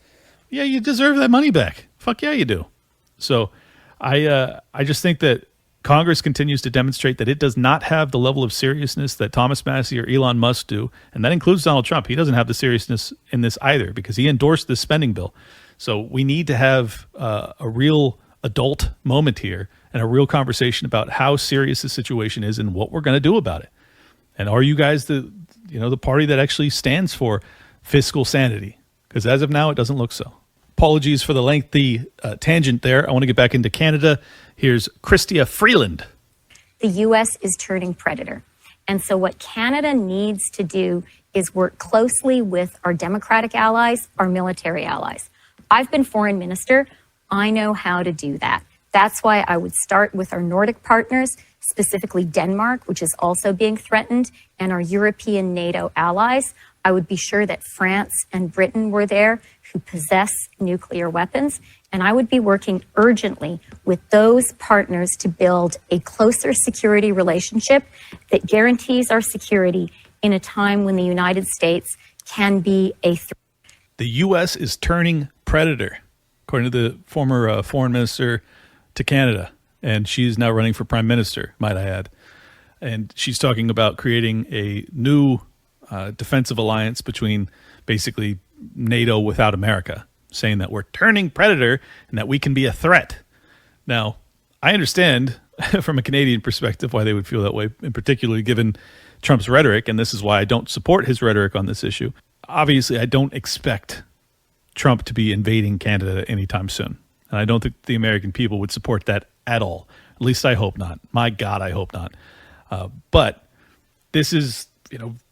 yeah, you deserve that money back. Fuck yeah, you do. So I just think that Congress continues to demonstrate that it does not have the level of seriousness that Thomas Massie or Elon Musk do, and that includes Donald Trump. He doesn't have the seriousness in this either because he endorsed this spending bill. So we need to have a real adult moment here and a real conversation about how serious the situation is and what we're going to do about it. And are you guys the party that actually stands for fiscal sanity? Because as of now, it doesn't look so. Apologies for the lengthy tangent there. I want to get back into Canada. Here's Chrystia Freeland. The U.S. is turning predator. And so what Canada needs to do is work closely with our democratic allies, our military allies. I've been foreign minister. I know how to do that. That's why I would start with our Nordic partners, specifically Denmark, which is also being threatened, and our European NATO allies. I would be sure that France and Britain were there, who possess nuclear weapons. And I would be working urgently with those partners to build a closer security relationship that guarantees our security in a time when the United States can be a threat. The U.S. is turning predator, according to the former foreign minister to Canada. And she's now running for prime minister, might I add. And she's talking about creating a new defensive alliance between basically NATO without America, saying that we're turning predator and that we can be a threat. Now, I understand from a Canadian perspective why they would feel that way, in particular given Trump's rhetoric, and this is why I don't support his rhetoric on this issue. Obviously, I don't expect Trump to be invading Canada anytime soon. And I don't think the American people would support that at all. At least I hope not. My God, I hope not. But this is,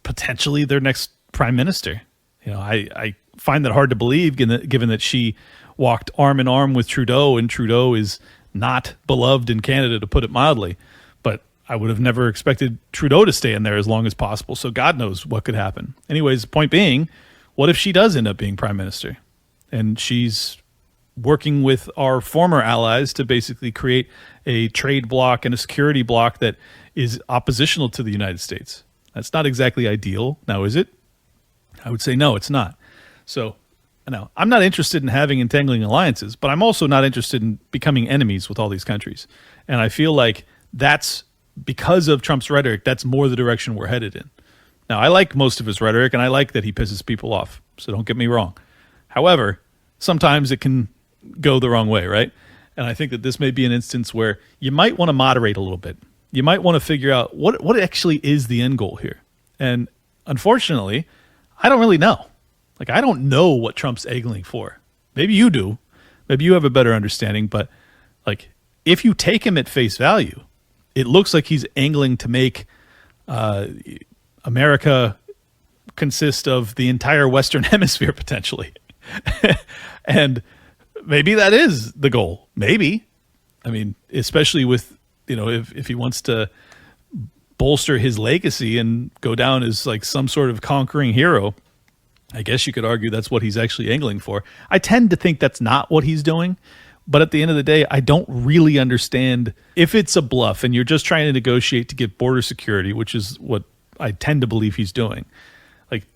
potentially their next prime minister. I find that hard to believe given that she walked arm in arm with Trudeau, and Trudeau is not beloved in Canada, to put it mildly. But I would have never expected Trudeau to stay in there as long as possible. So God knows what could happen. Anyways, the point being, what if she does end up being prime minister? And she's working with our former allies to basically create a trade bloc and a security bloc that is oppositional to the United States. That's not exactly ideal. Now, is it? I would say no, it's not. So, now, I'm not interested in having entangling alliances, but I'm also not interested in becoming enemies with all these countries. And I feel like that's because of Trump's rhetoric, that's more the direction we're headed in. Now, I like most of his rhetoric, and I like that he pisses people off, so don't get me wrong. However, sometimes it can go the wrong way, right? And I think that this may be an instance where you might want to moderate a little bit. You might want to figure out what actually is the end goal here. And unfortunately, I don't really know. I don't know what Trump's angling for. Maybe you do. Maybe you have a better understanding. But, if you take him at face value, it looks like he's angling to make America consist of the entire Western Hemisphere, potentially. And maybe that is the goal. Maybe. I mean, especially with, if he wants to bolster his legacy and go down as some sort of conquering hero, I guess you could argue that's what he's actually angling for. I tend to think that's not what he's doing. But at the end of the day, I don't really understand if it's a bluff and you're just trying to negotiate to get border security, which is what I tend to believe he's doing.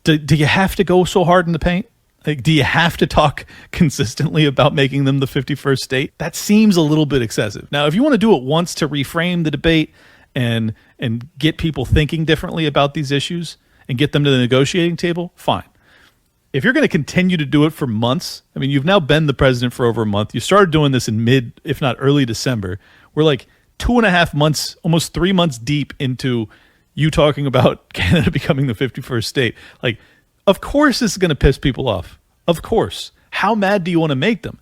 Do you have to go so hard in the paint? Do you have to talk consistently about making them the 51st state? That seems a little bit excessive. Now, if you want to do it once to reframe the debate and get people thinking differently about these issues and get them to the negotiating table, fine. If you're going to continue to do it for months, I mean, you've now been the president for over a month. You started doing this in mid, if not early December. We're 2.5 months, almost 3 months deep into you talking about Canada becoming the 51st state. Of course this is going to piss people off. Of course. How mad do you want to make them?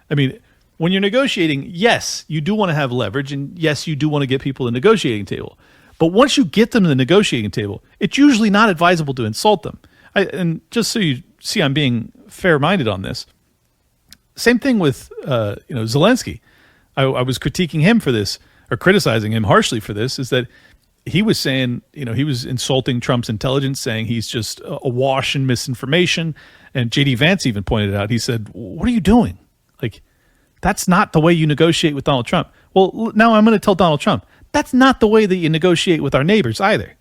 I mean, when you're negotiating, yes, you do want to have leverage, and yes, you do want to get people to the negotiating table. But once you get them to the negotiating table, it's usually not advisable to insult them. And just so you see I'm being fair-minded on this, same thing with Zelensky. I was critiquing him for this, or criticizing him harshly for this, is that he was saying, he was insulting Trump's intelligence, saying he's just awash in misinformation. And J.D. Vance even pointed it out. He said, what are you doing? That's not the way you negotiate with Donald Trump. Well, now I'm going to tell Donald Trump, that's not the way that you negotiate with our neighbors either.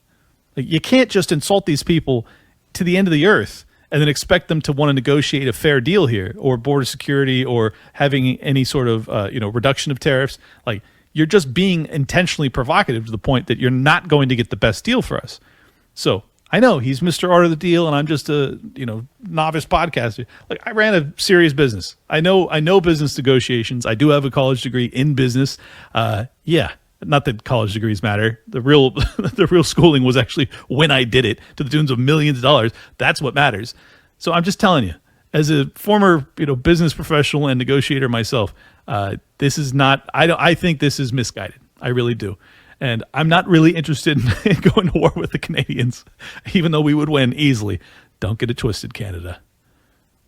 You can't just insult these people to the end of the earth and then expect them to want to negotiate a fair deal here, or border security, or having any sort of reduction of tariffs. You're just being intentionally provocative to the point that you're not going to get the best deal for us. So I know he's Mr. Art of the Deal, and I'm just a novice podcaster. I ran a serious business. I know business negotiations. I do have a college degree in business. Yeah, not that college degrees matter. The real schooling was actually when I did it, to the tunes of millions of dollars. That's what matters. So I'm just telling you, as a former business professional and negotiator myself, this is not. I think this is misguided. I really do. And I'm not really interested in going to war with the Canadians, even though we would win easily. Don't get it twisted, Canada.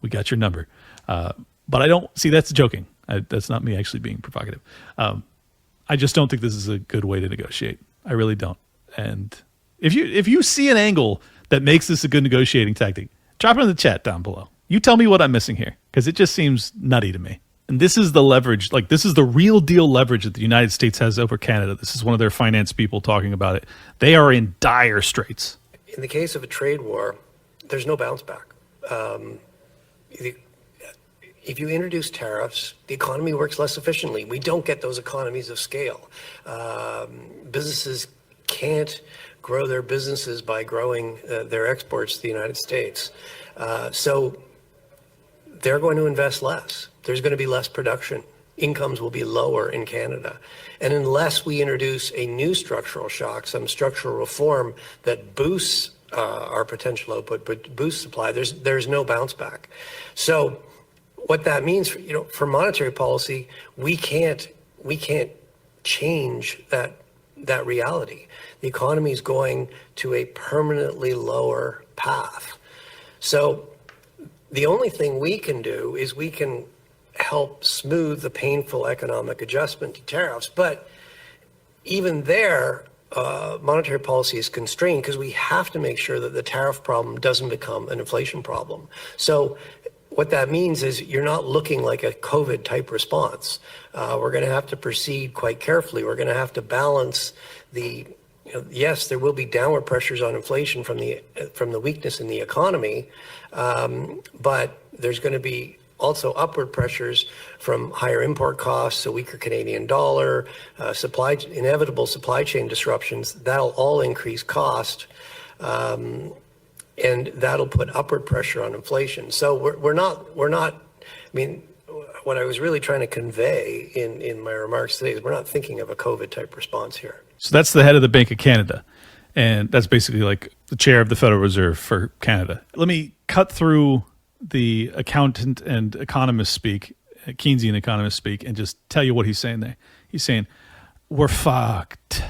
We got your number. But I don't see, that's joking. That's not me actually being provocative. I just don't think this is a good way to negotiate. I really don't. And if you see an angle that makes this a good negotiating tactic, drop it in the chat down below. You tell me what I'm missing here, because it just seems nutty to me. And this is the leverage, this is the real deal leverage that the United States has over Canada. This is one of their finance people talking about it. They are in dire straits. In the case of a trade war, there's no bounce back. If you introduce tariffs, the economy works less efficiently. We don't get those economies of scale. Businesses can't grow their businesses by growing their exports to the United States. So they're going to invest less. There's going to be less production. Incomes will be lower in Canada. And unless we introduce a new structural shock, some structural reform that boosts our potential output, but boosts supply, there's no bounce back. So what that means, for monetary policy, we can't change that reality. The economy is going to a permanently lower path. So the only thing we can do is we can help smooth the painful economic adjustment to tariffs. But even there, monetary policy is constrained because we have to make sure that the tariff problem doesn't become an inflation problem. So what that means is you're not looking like a COVID type response. We're going to have to proceed quite carefully. We're going to have to balance yes, there will be downward pressures on inflation from the weakness in the economy, but there's going to be also upward pressures from higher import costs, a weaker Canadian dollar, inevitable supply chain disruptions. That'll all increase cost, and that'll put upward pressure on inflation. So we're not. I mean, what I was really trying to convey in my remarks today is we're not thinking of a COVID type response here. So that's the head of the Bank of Canada, and that's basically like the chair of the Federal Reserve for Canada. Let me cut through the accountant and economist speak, Keynesian economist speak, and just tell you what he's saying there. He's saying, we're fucked.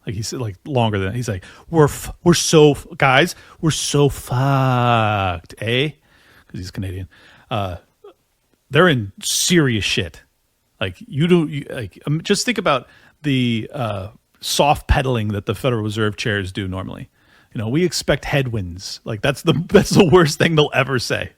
Like he said, like longer than that. He's like, we're so fucked, eh? Because he's Canadian. They're in serious shit. Like just think about the soft pedaling that the Federal Reserve chairs do normally. We expect headwinds. Like that's the worst thing they'll ever say.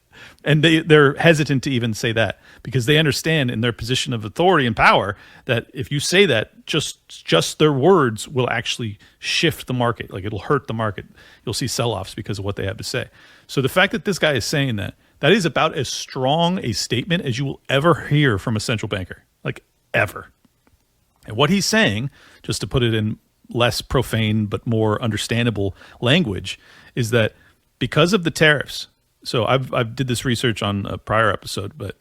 And they're hesitant to even say that because they understand in their position of authority and power that if you say that, just their words will actually shift the market. Like it'll hurt the market. You'll see sell-offs because of what they have to say. So the fact that this guy is saying that is about as strong a statement as you will ever hear from a central banker. Like ever. And what he's saying, just to put it in less profane but more understandable language, is that because of the tariffs, so I've did this research on a prior episode, but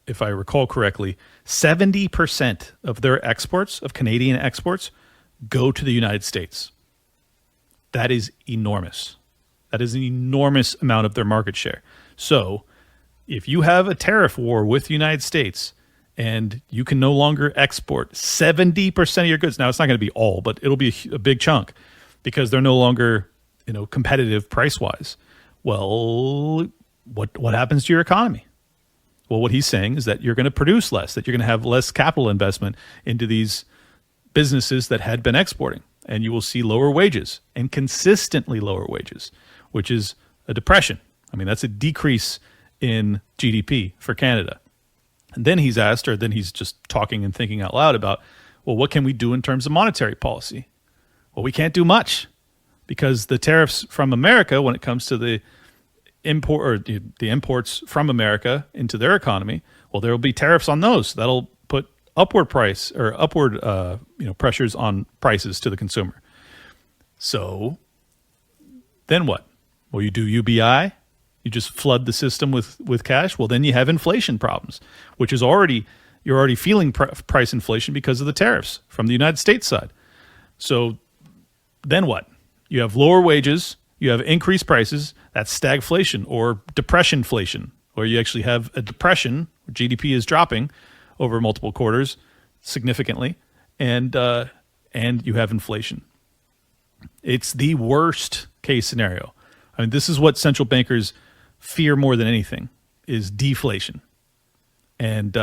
if I recall correctly, 70% of their exports, of Canadian exports, go to the United States. That is enormous. That is an enormous amount of their market share. So if you have a tariff war with the United States and you can no longer export 70% of your goods, now it's not going to be all, but it'll be a big chunk because they're no longer, competitive price-wise. Well, what happens to your economy? Well, what he's saying is that you're going to produce less, that you're going to have less capital investment into these businesses that had been exporting, and you will see lower wages and consistently lower wages, which is a depression. I mean, that's a decrease in GDP for Canada. And then he's asked, or then he's just talking and thinking out loud about, well, what can we do in terms of monetary policy? Well, we can't do much because the tariffs from America, when it comes to the imports from America into their economy, well, there will be tariffs on those. That'll put upward pressures on prices to the consumer. So then what? Well, you do UBI. You just flood the system with cash. Well, then you have inflation problems, which is you're already feeling price inflation because of the tariffs from the United States side. So then what? You have lower wages, you have increased prices. That's stagflation or depressionflation, where you actually have a depression. Where GDP is dropping over multiple quarters significantly, and you have inflation. It's the worst case scenario. I mean, this is what central bankers fear more than anything is deflation. And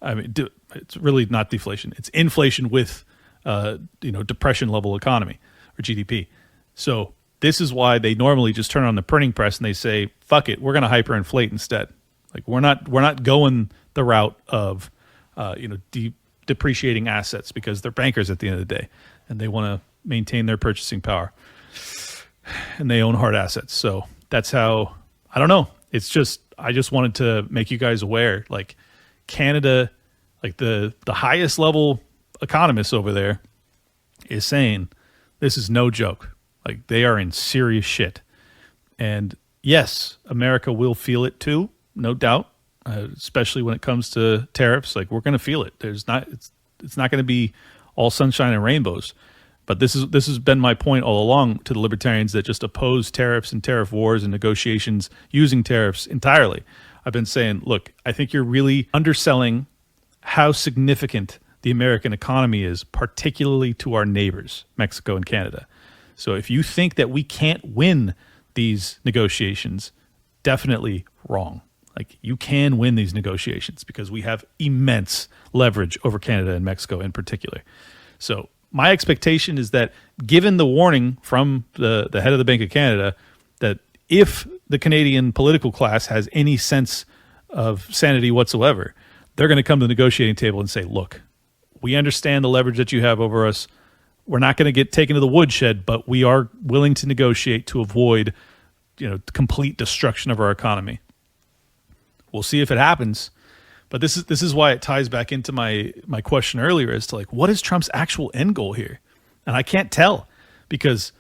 it's really not deflation. It's inflation with depression level economy or GDP. So this is why they normally just turn on the printing press and they say, fuck it, we're going to hyperinflate instead. Like we're not going the route of depreciating assets because they're bankers at the end of the day and they want to maintain their purchasing power. and they own hard assets. So that's how, I don't know. It's just, I just wanted to make you guys aware, like Canada, like the highest level economist over there is saying this is no joke. Like they are in serious shit. And yes, America will feel it too, no doubt, especially when it comes to tariffs. Like we're going to feel it. It's not going to be all sunshine and rainbows. But this has been my point all along to the libertarians that just oppose tariffs and tariff wars and negotiations using tariffs entirely. I've been saying, look, I think you're really underselling how significant the American economy is, particularly to our neighbors, Mexico and Canada. So if you think that we can't win these negotiations, definitely wrong. Like you can win these negotiations because we have immense leverage over Canada and Mexico in particular. So my expectation is that given the warning from the head of the Bank of Canada that if the Canadian political class has any sense of sanity whatsoever, they're going to come to the negotiating table and say, look, we understand the leverage that you have over us. We're not going to get taken to the woodshed, but we are willing to negotiate to avoid, complete destruction of our economy. We'll see if it happens. But this is why it ties back into my question earlier as to like, what is Trump's actual end goal here? And I can't tell because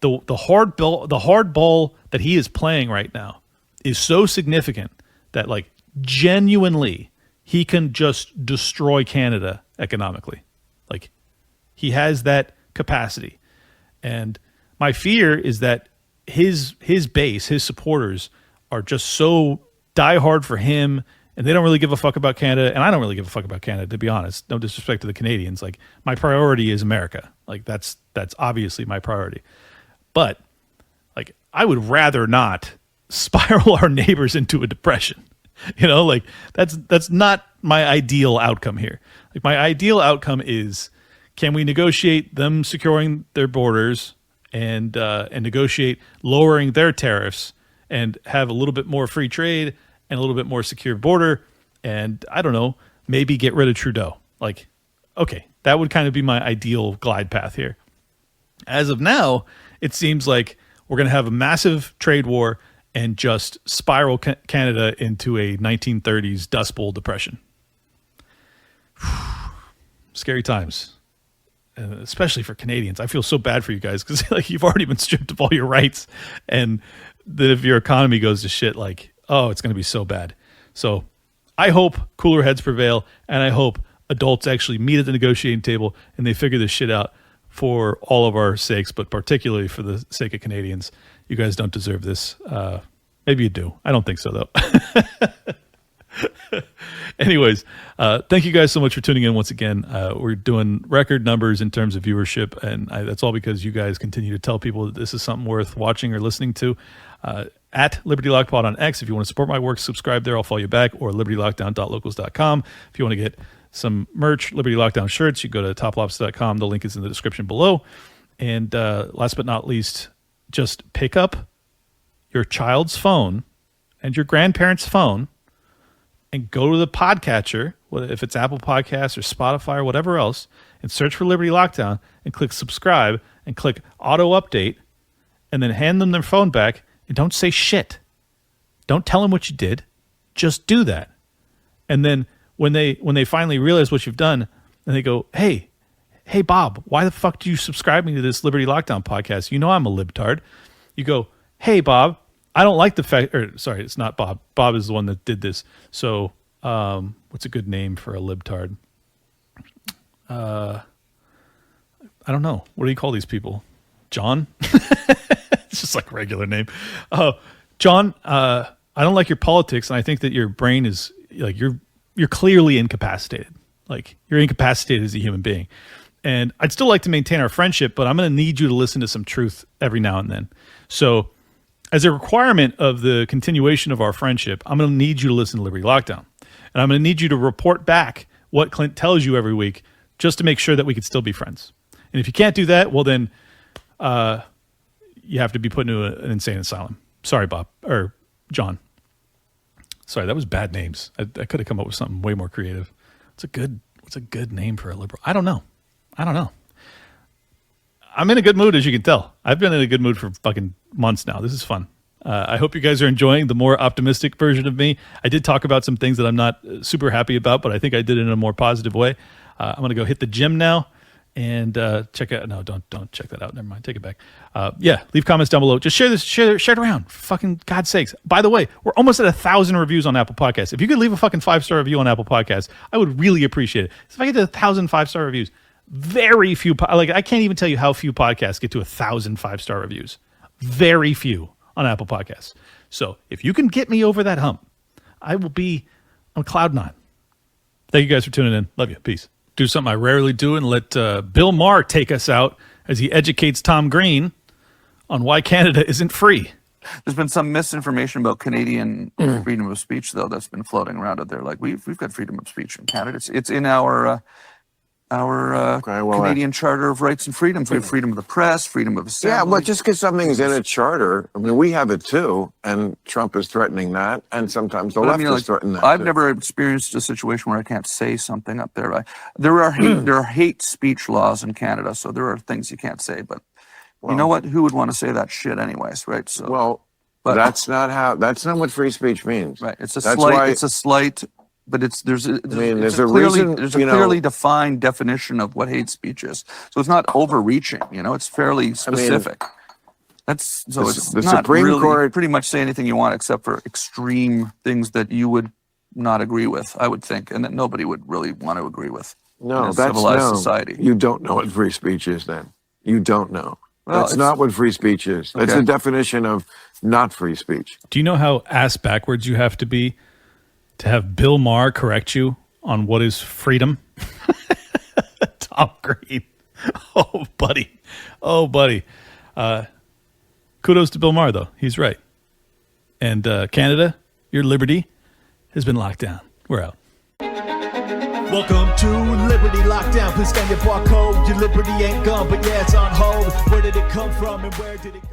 the hard ball that he is playing right now is so significant that like genuinely he can just destroy Canada economically. Like he has that capacity. And my fear is that his base, his supporters are just so diehard for him, and they don't really give a fuck about Canada, and I don't really give a fuck about Canada, to be honest. No disrespect to the Canadians. Like my priority is America. Like that's obviously my priority. But like I would rather not spiral our neighbors into a depression. Like that's not my ideal outcome here. Like my ideal outcome is, can we negotiate them securing their borders and negotiate lowering their tariffs and have a little bit more free trade and a little bit more secure border, and I don't know, maybe get rid of Trudeau. Like, okay, that would kind of be my ideal glide path here. As of now, it seems like we're going to have a massive trade war and just spiral Canada into a 1930s Dust Bowl depression. Scary times, especially for Canadians. I feel so bad for you guys because like you've already been stripped of all your rights, and that if your economy goes to shit, like, oh, it's going to be so bad. So I hope cooler heads prevail, and I hope adults actually meet at the negotiating table and they figure this shit out for all of our sakes, but particularly for the sake of Canadians. You guys don't deserve this. Maybe you do. I don't think so, though. Anyways, thank you guys so much for tuning in once again. We're doing record numbers in terms of viewership, and that's all because you guys continue to tell people that this is something worth watching or listening to. At Liberty Lock Pod on X, if you want to support my work, subscribe there. I'll follow you back, or libertylockdown.locals.com. If you want to get some merch, Liberty Lockdown shirts, you go to toplobster.com. The link is in the description below. And last but not least, just pick up your child's phone and your grandparents' phone and go to the podcatcher, if it's Apple Podcasts or Spotify or whatever else, and search for Liberty Lockdown and click subscribe and click auto update, and then hand them their phone back and don't say shit. Don't tell them what you did. Just do that. And then when they finally realize what you've done, and they go, hey Bob, why the fuck do you subscribe me to this Liberty Lockdown podcast? You know I'm a libtard. You go, hey Bob, I don't like the fact, or sorry, it's not Bob. Bob is the one that did this. So what's a good name for a libtard? I don't know. What do you call these people? John? It's just like a regular name. John, I don't like your politics, and I think that your brain is like you're clearly incapacitated. Like you're incapacitated as a human being. And I'd still like to maintain our friendship, but I'm going to need you to listen to some truth every now and then. So as a requirement of the continuation of our friendship, I'm going to need you to listen to Liberty Lockdown. And I'm going to need you to report back what Clint tells you every week just to make sure that we can still be friends. And if you can't do that, well then you have to be put into an insane asylum. Sorry, Bob, or John. Sorry, that was bad names. I could have come up with something way more creative. What's a good name for a liberal? I don't know. I'm in a good mood, as you can tell. I've been in a good mood for fucking months now. This is fun. I hope you guys are enjoying the more optimistic version of me. I did talk about some things that I'm not super happy about, but I think I did it in a more positive way. I'm going to go hit the gym now and check out. No, don't check that out. Never mind. Take it back. Yeah, leave comments down below. Just share this. Share it around. For fucking God's sakes. By the way, we're almost at 1,000 reviews on Apple Podcasts. If you could leave a fucking 5-star review on Apple Podcasts, I would really appreciate it. So if I get to 1,000 5-star reviews, very few. I can't even tell you how few podcasts get to 1,000 5-star reviews. Very few on Apple Podcasts. So if you can get me over that hump, I will be on cloud 9. Thank you guys for tuning in. Love you. Peace. Do something I rarely do and let Bill Maher take us out as he educates Tom Green on why Canada isn't free. There's been some misinformation about Canadian freedom of speech, though, that's been floating around out there. Like we've got freedom of speech in Canada. It's in our Canadian Charter of Rights and Freedoms. We have freedom of the press, freedom of assembly. Yeah, but just because something's in a charter, I mean, we have it too, and Trump is threatening that, and sometimes the left is threatening that. I've never experienced a situation where I can't say something up there. There are hate speech laws in Canada, so there are things you can't say. But you know what? Who would want to say that shit anyways, right? So but that's not what free speech means. Right. It's a slight. But there's a clearly defined definition of what hate speech is. So it's not overreaching, it's fairly specific. It's not Supreme Court pretty much say anything you want except for extreme things that you would not agree with, I would think, and that nobody would really want to agree with. No, in a civilized society. You don't know what free speech is then. You don't know. Well, that's not what free speech is. That's the definition of not free speech. Do you know how ass backwards you have to be to have Bill Maher correct you on what is freedom? Tom Green. Oh, buddy. Kudos to Bill Maher, though. He's right. And Canada, your liberty has been locked down. We're out. Welcome to Liberty Lockdown. Please scan your barcode. Your liberty ain't gone, but yeah, it's on hold. Where did it come from and where did it go?